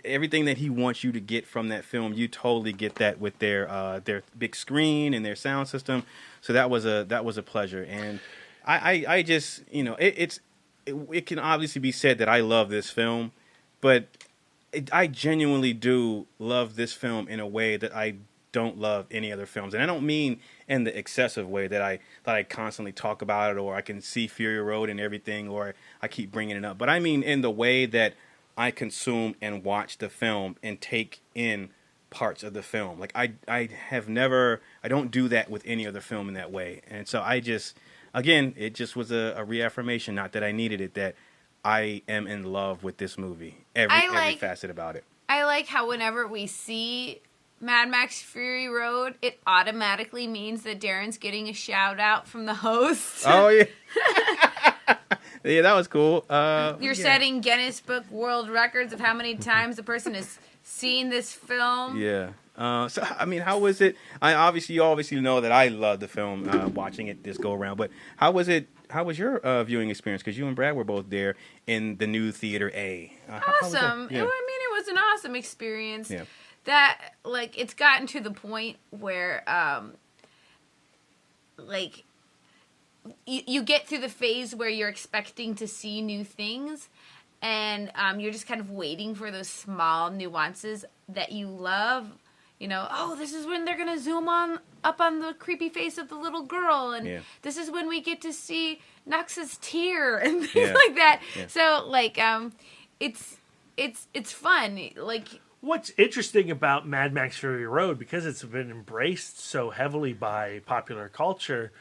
Speaker 10: everything that he wants you to get from that film. You totally get that with their big screen and their sound system. So that was a pleasure, and I just it can obviously be said that I love this film, but I genuinely do love this film in a way that I don't love any other films, and I don't mean in the excessive way that I constantly talk about it, or I can see Fury Road and everything, or I keep bringing it up, but I mean in the way that I consume and watch the film and take in parts of the film. Like I don't do that with any other film in that way. And so it just was a reaffirmation, not that I needed it, that I am in love with this movie. Every facet about it.
Speaker 9: I like how whenever we see Mad Max Fury Road, it automatically means that Darren's getting a shout out from the host.
Speaker 10: Oh yeah. Yeah, that was cool.
Speaker 9: You're setting Guinness Book World Records of how many times the person has seen this film.
Speaker 10: Yeah. So I mean, how was it? You obviously know that I love the film, watching it this go around. But how was it? How was your viewing experience? Because you and Brad were both there in the new Theater A.
Speaker 9: Awesome.
Speaker 10: Yeah.
Speaker 9: It was an awesome experience.
Speaker 10: Yeah.
Speaker 9: That it's gotten to the point where you get through the phase where you're expecting to see new things, and you're just kind of waiting for those small nuances that you love. This is when they're going to zoom up on the creepy face of the little girl, and this is when we get to see Nux's tear and things like that. Yeah. So, it's fun.
Speaker 18: What's interesting about Mad Max Fury Road, because it's been embraced so heavily by popular culture,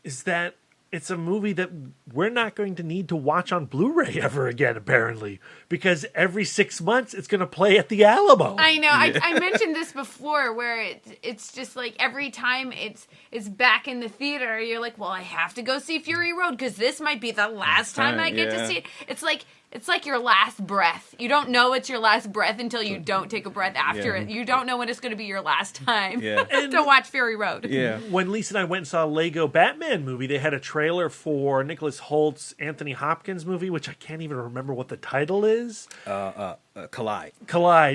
Speaker 18: is that it's a movie that we're not going to need to watch on Blu-ray ever again, apparently, because every 6 months it's going to play at the Alamo.
Speaker 9: I know. I mentioned this before, where it's just like every time it's back in the theater, you're like, well, I have to go see Fury Road because this might be the last time I get to see it. It's like your last breath. You don't know it's your last breath until you don't take a breath after it. You don't know when it's going to be your last time to watch Fury Road.
Speaker 18: Yeah. When Lisa and I went and saw a Lego Batman movie, they had a trailer for Nicholas Holt's Anthony Hopkins movie, which I can't even remember what the title is.
Speaker 10: Collide.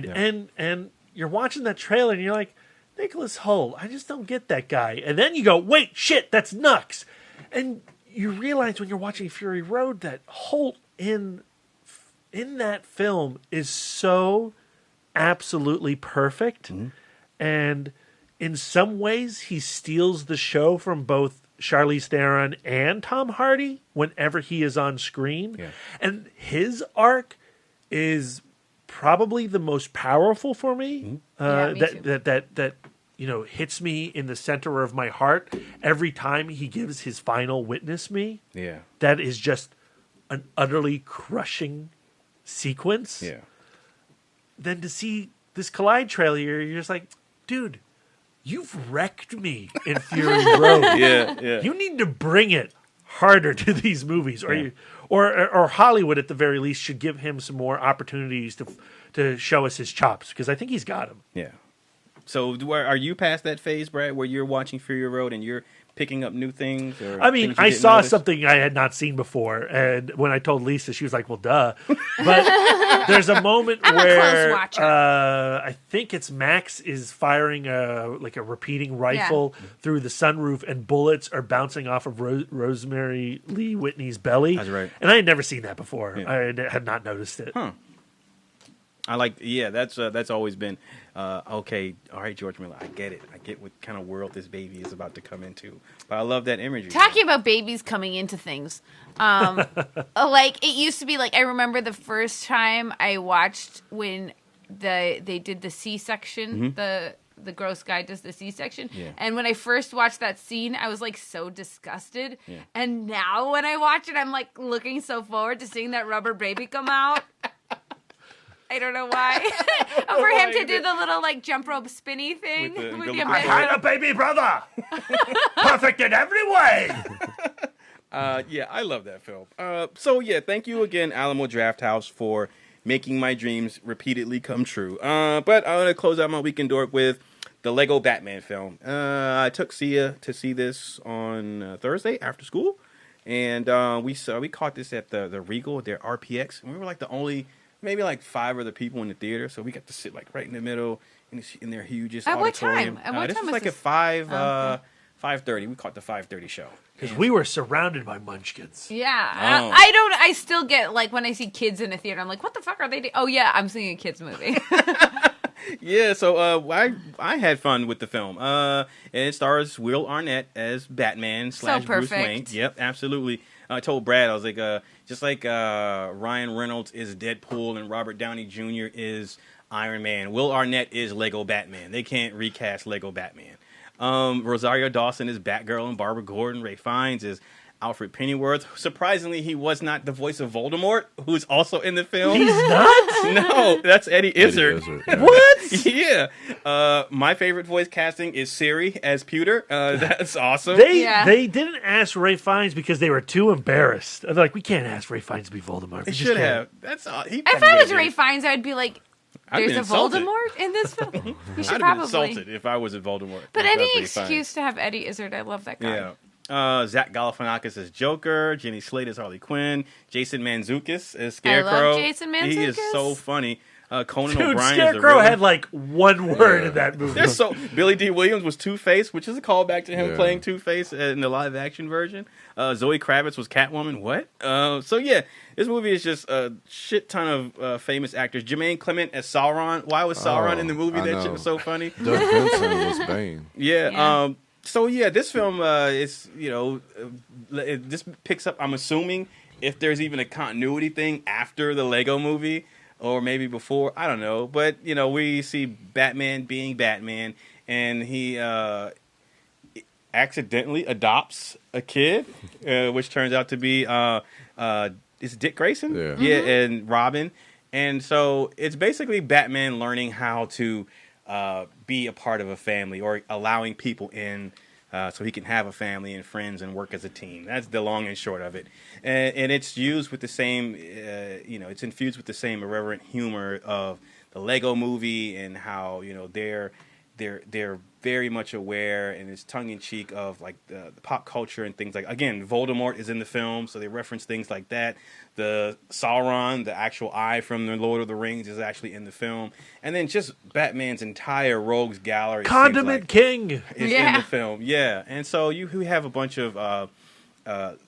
Speaker 18: Yeah. And you're watching that trailer and you're like, Nicholas Holt, I just don't get that guy. And then you go, wait, shit, that's Nux. And you realize when you're watching Fury Road that Holt in that film is so absolutely perfect. Mm-hmm. And in some ways, he steals the show from both Charlize Theron and Tom Hardy whenever he is on screen. Yeah. And his arc is probably the most powerful for me. Mm-hmm. That hits me in the center of my heart every time he gives his final witness me.
Speaker 10: Yeah.
Speaker 18: That is just an utterly crushing sequence.
Speaker 10: Yeah.
Speaker 18: Then to see this Collide trailer, you're just like, dude, you've wrecked me in Fury Road.
Speaker 10: Yeah.
Speaker 18: You need to bring it harder to these movies, or Hollywood at the very least should give him some more opportunities to show us his chops, because I think he's got them.
Speaker 10: Yeah. So are you past that phase, Brad, where you're watching Fury Road and you're picking up new things? Or
Speaker 18: I mean,
Speaker 10: things you
Speaker 18: I
Speaker 10: didn't
Speaker 18: saw
Speaker 10: notice?
Speaker 18: something I had not seen before, and when I told Lisa, she was like, well, duh. But there's a moment
Speaker 9: I'm a close
Speaker 18: where
Speaker 9: watcher.
Speaker 18: I think it's Max is firing a repeating rifle through the sunroof, and bullets are bouncing off of Rosemary Lee Whitney's belly.
Speaker 10: That's right.
Speaker 18: And I had never seen that before.
Speaker 10: Yeah.
Speaker 18: I had not noticed it.
Speaker 10: Huh. I like, that's always been, okay, all right, George Miller, I get it. I get what kind of world this baby is about to come into. But I love that imagery.
Speaker 9: Talking about babies coming into things, like it used to be. Like I remember the first time I watched when they did the C-section.
Speaker 10: Mhm.
Speaker 9: The gross guy does the C-section,
Speaker 10: Yeah.
Speaker 9: and when I first watched that scene, I was like so disgusted.
Speaker 10: Yeah.
Speaker 9: And now when I watch it, I'm like looking so forward to seeing that rubber baby come out. I don't know why. For him to do the little like jump rope spinny thing with your
Speaker 18: I had a baby brother, perfect in every way.
Speaker 10: Yeah, I love that film. So yeah, thank you again, Alamo Drafthouse, for making my dreams repeatedly come true. But I'm gonna close out my weekend dork with the Lego Batman film. I took Sia to see this on Thursday after school, and we caught this at the Regal, their RPX, and we were like the only maybe like 5 other people in the theater, so we got to sit like right in the middle in their hugest
Speaker 9: At what
Speaker 10: auditorium.
Speaker 9: time? At what
Speaker 10: this
Speaker 9: time
Speaker 10: was
Speaker 9: was
Speaker 10: like
Speaker 9: this?
Speaker 10: at 5:30. We caught the 5:30 show.
Speaker 18: Because we were surrounded by munchkins.
Speaker 9: Yeah,
Speaker 10: Oh.
Speaker 9: I still get like when I see kids in a theater, I'm like, what the fuck are they doing? Oh yeah, I'm seeing a kids movie.
Speaker 10: Yeah, so I had fun with the film. And it stars Will Arnett as Batman / Bruce
Speaker 9: perfect.
Speaker 10: Wayne. Yep, absolutely. I told Brad, I was like, just like Ryan Reynolds is Deadpool and Robert Downey Jr. is Iron Man, Will Arnett is Lego Batman. They can't recast Lego Batman. Rosario Dawson is Batgirl and Barbara Gordon. Ray Fiennes is Alfred Pennyworth. Surprisingly, he was not the voice of Voldemort, who's also in the film.
Speaker 18: He's not?
Speaker 10: No, that's Eddie Izzard.
Speaker 11: yeah.
Speaker 18: What?
Speaker 10: Yeah. My favorite voice casting is Siri as Pewter. That's awesome.
Speaker 18: They didn't ask Ray Fiennes because they were too embarrassed. They're like, we can't ask Ray Fiennes to be Voldemort.
Speaker 10: They
Speaker 18: We just
Speaker 10: should
Speaker 18: can't.
Speaker 10: have. That's
Speaker 9: If I was Ray Fiennes, I'd be like,
Speaker 10: I'd
Speaker 9: there's
Speaker 10: been
Speaker 9: a
Speaker 10: insulted.
Speaker 9: Voldemort in this film. You
Speaker 10: I'd
Speaker 9: should
Speaker 10: have been
Speaker 9: probably.
Speaker 10: insulted if I was a Voldemort.
Speaker 9: But
Speaker 10: if I
Speaker 9: any
Speaker 10: was Ray
Speaker 9: excuse
Speaker 10: Fiennes.
Speaker 9: to have Eddie Izzard, I love that guy.
Speaker 10: Yeah. Zach Galifianakis as Joker, Jenny Slate as Harley Quinn, Jason Mantzoukas as Scarecrow.
Speaker 9: Jason
Speaker 10: He is
Speaker 9: Mantzoukas.
Speaker 10: so funny. Conan
Speaker 18: Dude,
Speaker 10: O'Brien
Speaker 18: Scarecrow
Speaker 10: is a
Speaker 18: had like one word in that movie.
Speaker 10: There's Billy D. Williams was Two-Face, which is a callback to him
Speaker 11: Yeah.
Speaker 10: playing Two-Face in the live-action version. Zoe Kravitz was Catwoman. What? So yeah, this movie is just a shit ton of famous actors. Jermaine Clement as Sauron. Why was Sauron in the movie?
Speaker 11: I
Speaker 10: That
Speaker 11: know.
Speaker 10: shit was so funny.
Speaker 11: Doug Benson was Bane.
Speaker 10: Yeah. So yeah, this film is this picks up. I'm assuming if there's even a continuity thing after the Lego movie or maybe before, I don't know. But we see Batman being Batman, and he accidentally adopts a kid, which turns out to be is Dick Grayson?
Speaker 11: Yeah.
Speaker 10: Yeah, and Robin. And so it's basically Batman learning how to be a part of a family or allowing people in so he can have a family and friends and work as a team. That's the long and short of it. And it's used with the same, it's infused with the same irreverent humor of the Lego movie and how, they're very much aware and it's tongue-in-cheek of like the pop culture and things like, again, Voldemort is in the film, so they reference things like that. The Sauron, the actual eye from the Lord of the Rings, is actually in the film. And then just Batman's entire rogues gallery
Speaker 18: Condiment King
Speaker 10: is in the film. Yeah. And so you have a bunch of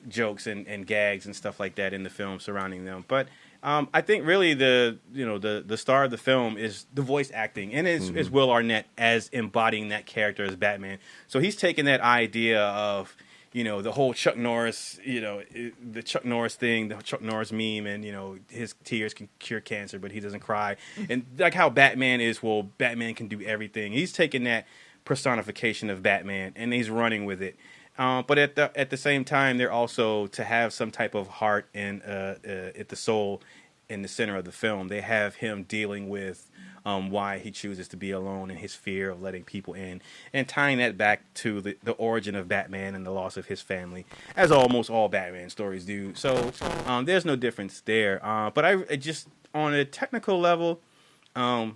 Speaker 10: jokes and gags and stuff like that in the film surrounding them. But I think really the star of the film is the voice acting, and is Will Arnett as embodying that character as Batman. So he's taken that idea of the whole Chuck Norris, the Chuck Norris thing, the Chuck Norris meme, and his tears can cure cancer, but he doesn't cry, and like how Batman is. Well, Batman can do everything. He's taken that personification of Batman and he's running with it. But at the same time, they're also to have some type of heart and at the soul in the center of the film. They have him dealing with why he chooses to be alone and his fear of letting people in, and tying that back to the origin of Batman and the loss of his family, as almost all Batman stories do. So there's no difference there. But I just, on a technical level, I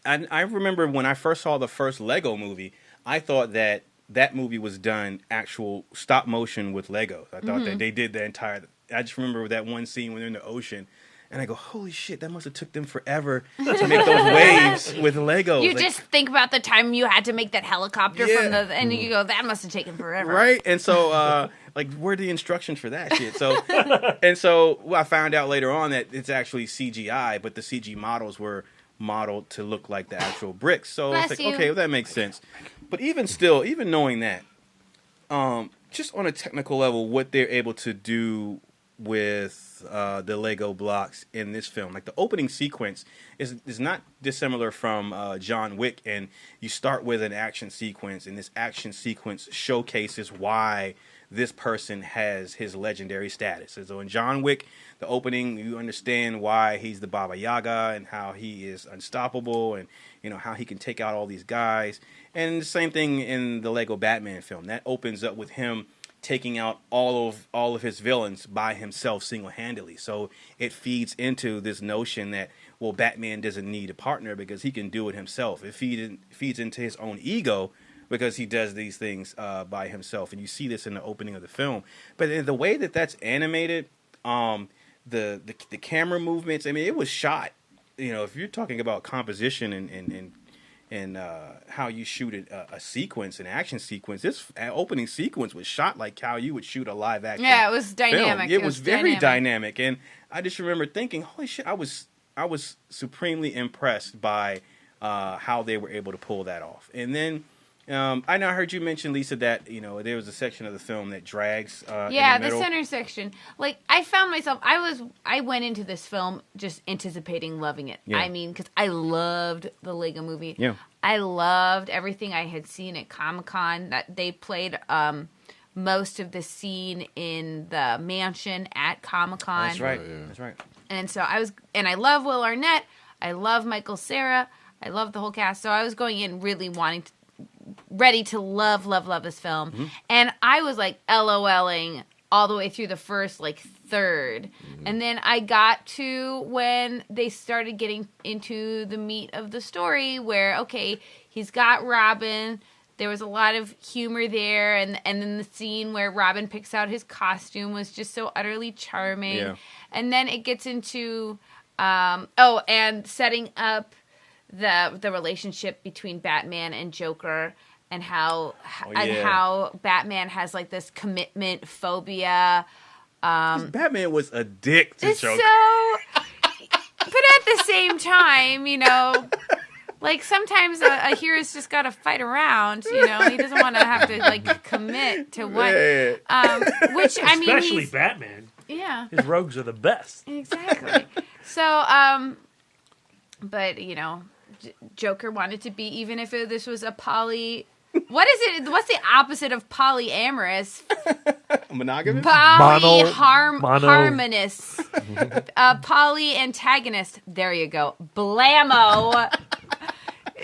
Speaker 10: remember when I first saw the first Lego movie, I thought that movie was done actual stop motion with Legos. I thought that they did the entire. I just remember that one scene when they're in the ocean. And I go, holy shit, that must have took them forever to make those waves with Legos.
Speaker 9: You just think about the time you had to make that helicopter from the, and you go, that must have taken forever.
Speaker 10: Right? And so, where are the instructions for that shit? So, I found out later on that it's actually CGI, but the CG models were modeled to look like the actual bricks. So it's like, okay, well, that makes sense. But even still, even knowing that, just on a technical level, what they're able to do with the Lego blocks in this film, like the opening sequence is not dissimilar from John Wick, and you start with an action sequence, and this action sequence showcases why this person has his legendary status. So in John Wick, the opening, you understand why he's the Baba Yaga and how he is unstoppable, and how he can take out all these guys. And the same thing in the Lego Batman film. That opens up with him taking out all of his villains by himself single-handedly. So it feeds into this notion that, well, Batman doesn't need a partner because he can do it himself. It feeds into his own ego because he does these things by himself. And you see this in the opening of the film. But the way that that's animated, the camera movements, I mean, it was shot. If you're talking about composition and how you shoot a sequence, an action sequence, this opening sequence was shot like how you would shoot a live action.
Speaker 9: Yeah, it was dynamic.
Speaker 10: It was very dynamic, and I just remember thinking, "Holy shit!" I was supremely impressed by how they were able to pull that off. And then I know I heard you mention, Lisa, that there was a section of the film that drags.
Speaker 9: Yeah,
Speaker 10: in the middle.
Speaker 9: center section. Like, I found myself, I went into this film just anticipating loving it.
Speaker 10: Yeah.
Speaker 9: I mean, because I loved the Lego movie.
Speaker 10: Yeah.
Speaker 9: I loved everything I had seen at Comic-Con. That they played most of the scene in the mansion at Comic-Con.
Speaker 10: That's right. That's right.
Speaker 9: And so I love Will Arnett. I love Michael Cera. I love the whole cast. So I was going in really ready to love this film. Mm-hmm. And I was like LOLing all the way through the first third. Mm-hmm. And then I got to when they started getting into the meat of the story where, okay, he's got Robin. There was a lot of humor there. And then the scene where Robin picks out his costume was just so utterly charming. Yeah. And then it gets into, and setting up the relationship between Batman and Joker, and how Batman has this commitment phobia.
Speaker 10: Batman was a dick to Joker.
Speaker 9: But at the same time, sometimes a hero's just got to fight around. He doesn't want to have to commit to what. Which I mean,
Speaker 18: especially Batman.
Speaker 9: Yeah,
Speaker 18: his rogues are the best.
Speaker 9: Exactly. So, but Joker wanted to be, even if this was a what is it? What's the opposite of polyamorous?
Speaker 10: Monogamous?
Speaker 9: Harmonious. Poly-antagonist. There you go. Blammo.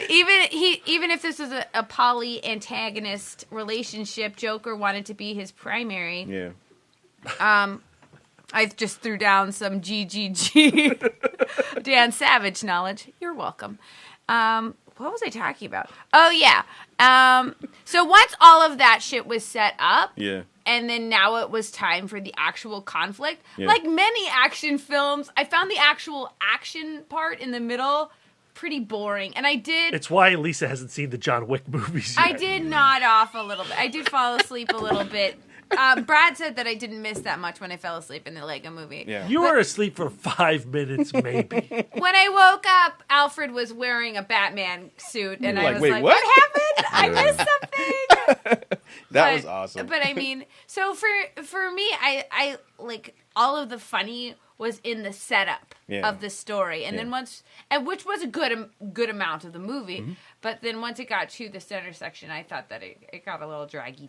Speaker 9: Even if this is a poly-antagonist relationship, Joker wanted to be his primary.
Speaker 10: Yeah.
Speaker 9: I just threw down some GGG Dan Savage knowledge. You're welcome. What was I talking about? Oh, yeah. So once all of that shit was set up,
Speaker 10: yeah,
Speaker 9: and then now it was time for the actual conflict. Yeah. Like many action films, I found the actual action part in the middle pretty boring. And I did...
Speaker 18: It's why Lisa hasn't seen the John Wick movies yet.
Speaker 9: I did nod off a little bit. I did fall asleep a little bit. Brad said that I didn't miss that much when I fell asleep in the Lego movie.
Speaker 18: Yeah. You were asleep for 5 minutes, maybe.
Speaker 9: When I woke up, Alfred was wearing a Batman suit, and I was
Speaker 10: wait,
Speaker 9: like, what happened? I missed something.
Speaker 10: That was awesome.
Speaker 9: But I mean, so for me, I like all of the funny was in the setup of the story, and then which was a good amount of the movie. Mm-hmm. But then once it got to the center section, I thought that it got a little drag.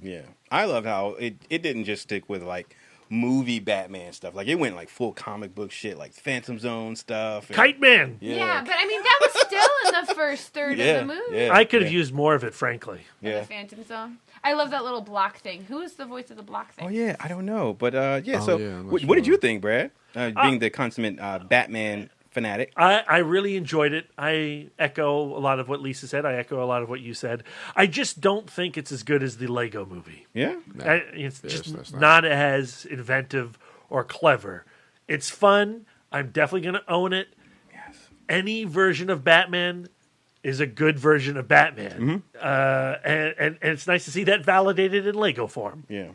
Speaker 10: Yeah, I love how it didn't just stick with like movie Batman stuff. Like, it went like full comic book shit, like Phantom Zone stuff. And,
Speaker 18: Kite Man.
Speaker 9: Yeah, but I mean, that was still in the first third of the movie.
Speaker 18: I could have used more of it, frankly.
Speaker 10: Yeah.
Speaker 9: The Phantom Zone. I love that little block thing. Who is the voice of the block thing?
Speaker 10: Oh, yeah, I don't know. But,
Speaker 11: I'm
Speaker 10: what did you think, Brad? Being the consummate Batman fanatic.
Speaker 18: I really enjoyed it. I echo a lot of what Lisa said. I echo a lot of what you said. I just don't think it's as good as the Lego movie.
Speaker 10: Yeah?
Speaker 18: It's just not as inventive or clever. It's fun. I'm definitely going to own it.
Speaker 10: Yes.
Speaker 18: Any version of Batman is a good version of Batman. And it's nice to see that validated in Lego form.
Speaker 10: Yeah.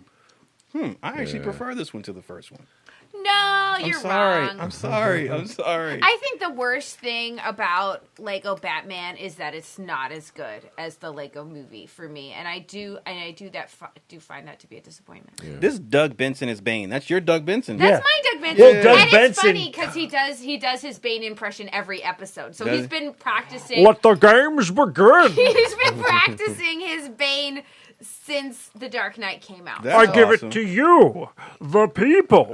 Speaker 10: I actually prefer this one to the first one.
Speaker 9: No, you're wrong.
Speaker 10: I'm sorry.
Speaker 9: I think the worst thing about Lego Batman is that it's not as good as the Lego movie for me, and I do find that to be a disappointment.
Speaker 10: Yeah. This Doug Benson is Bane. That's your Doug Benson.
Speaker 9: That's my Doug Benson.
Speaker 18: Well, Doug
Speaker 9: and
Speaker 18: Benson,
Speaker 9: it's funny because he does his Bane impression every episode, so he's been practicing.
Speaker 18: Let the games begin.
Speaker 9: He's been practicing his Bane since The Dark Knight came out.
Speaker 18: I give it to you, the people.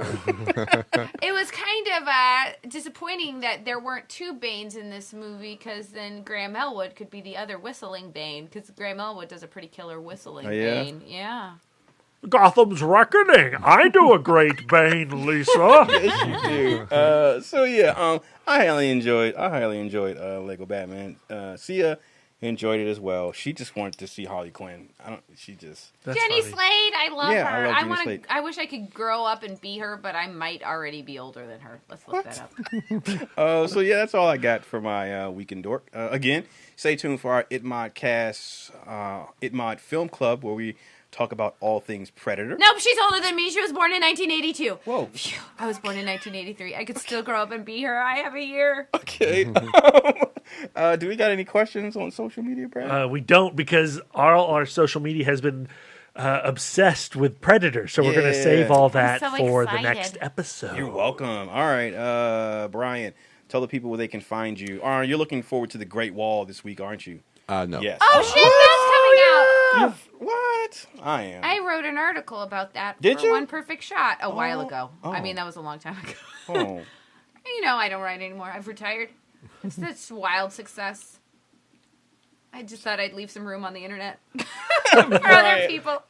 Speaker 9: It was kind of disappointing that there weren't two Banes in this movie, because then Graham Elwood could be the other whistling Bane, because Graham Elwood does a pretty killer whistling Bane. Yeah.
Speaker 18: Gotham's Reckoning. I do a great Bane, Lisa.
Speaker 10: Yes, you do. I highly enjoyed Lego Batman. Sia enjoyed it as well. She just wanted to see Harley Quinn.
Speaker 9: Jenny Slade, I love her.
Speaker 10: I love Jenny Slade.
Speaker 9: I wish I could grow up and be her, but I might already be older than her. Let's look that up.
Speaker 10: That's all I got for my Week in Dork. Again, stay tuned for our ItMod Cast, ItMod Film Club, where we talk about all things Predator.
Speaker 9: Nope, she's older than me. She was born in 1982.
Speaker 10: Whoa.
Speaker 9: Phew, I was born in 1983. I could still grow up and be her. I have a year.
Speaker 10: Okay. Do we got any questions on social media, Brad?
Speaker 18: We don't, because our social media has been obsessed with Predator, so we're going to save all that for the next episode.
Speaker 10: You're welcome. All right, Brian, tell the people where they can find you. You're looking forward to the Great Wall this week, aren't you?
Speaker 11: No.
Speaker 10: Yes.
Speaker 9: Oh, shit, that's coming out.
Speaker 10: What? I am.
Speaker 9: I wrote an article about that
Speaker 10: Did
Speaker 9: for
Speaker 10: you?
Speaker 9: One Perfect Shot a while ago.
Speaker 10: Oh.
Speaker 9: I mean, that was a long time ago.
Speaker 10: Oh.
Speaker 9: I don't write anymore. I've retired. It's this wild success. I just thought I'd leave some room on the internet for other people.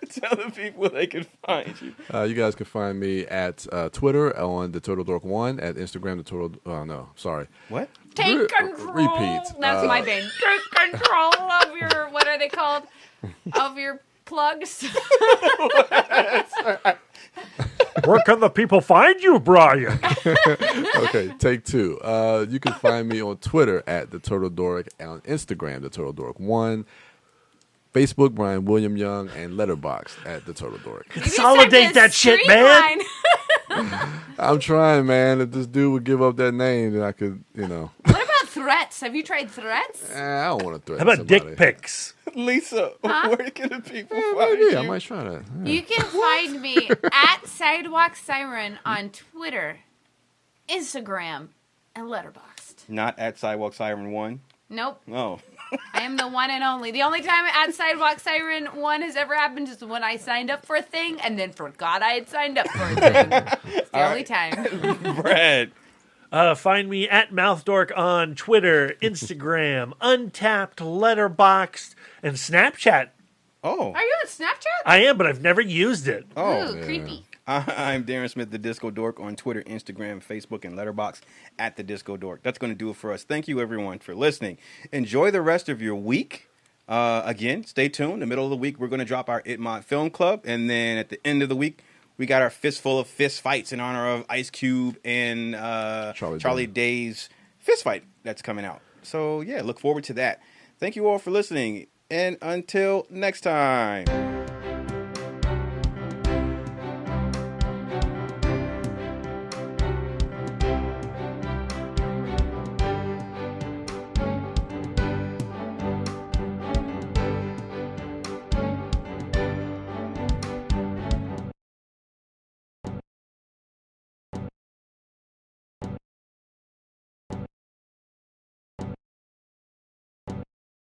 Speaker 10: Tell the people they can find you.
Speaker 11: You guys can find me at Twitter on the Total Dork 1, at Instagram the Total. Oh no, sorry.
Speaker 10: What?
Speaker 9: Take control.
Speaker 11: Repeat.
Speaker 9: That's my Bane. Take control of your, what are they called? Of your plugs.
Speaker 18: Where can the people find you, Brian?
Speaker 11: Okay, take two. You can find me on Twitter at the Total Dork, and on Instagram the Total Dork 1. Facebook, Brian William Young, and Letterboxd at the Total Dork.
Speaker 18: Consolidate that shit, man.
Speaker 11: I'm trying, man. If this dude would give up that name, then I could,
Speaker 9: What about threats? Have you tried threats?
Speaker 11: I don't want to threaten
Speaker 18: How about
Speaker 11: somebody.
Speaker 18: dick pics?
Speaker 10: Lisa,
Speaker 9: Huh?
Speaker 10: where can the people find you?
Speaker 11: I might try that. Yeah.
Speaker 9: You can find me at Sidewalk Siren on Twitter, Instagram, and Letterboxd.
Speaker 10: Not at Sidewalk Siren 1?
Speaker 9: Nope.
Speaker 10: No.
Speaker 9: I am the one and only. The only time at Sidewalk Siren 1 has ever happened is when I signed up for a thing and then forgot I had signed up for a thing. It's the only time.
Speaker 10: Brad.
Speaker 18: Find me at MouthDork on Twitter, Instagram, Untapped, Letterboxd, and Snapchat.
Speaker 10: Oh.
Speaker 9: Are you on Snapchat?
Speaker 18: I am, but I've never used it.
Speaker 9: Ooh, creepy.
Speaker 10: I'm Darren Smith, the Disco Dork, on Twitter, Instagram, Facebook, and Letterboxd at the Disco Dork. That's going to do it for us. Thank you, everyone, for listening. Enjoy the rest of your week. Again, stay tuned. In the middle of the week, we're going to drop our ItMod Film Club. And then at the end of the week, we got our Fistful of Fist Fights in honor of Ice Cube and Charlie Day's fist fight that's coming out. So, yeah, look forward to that. Thank you all for listening. And until next time.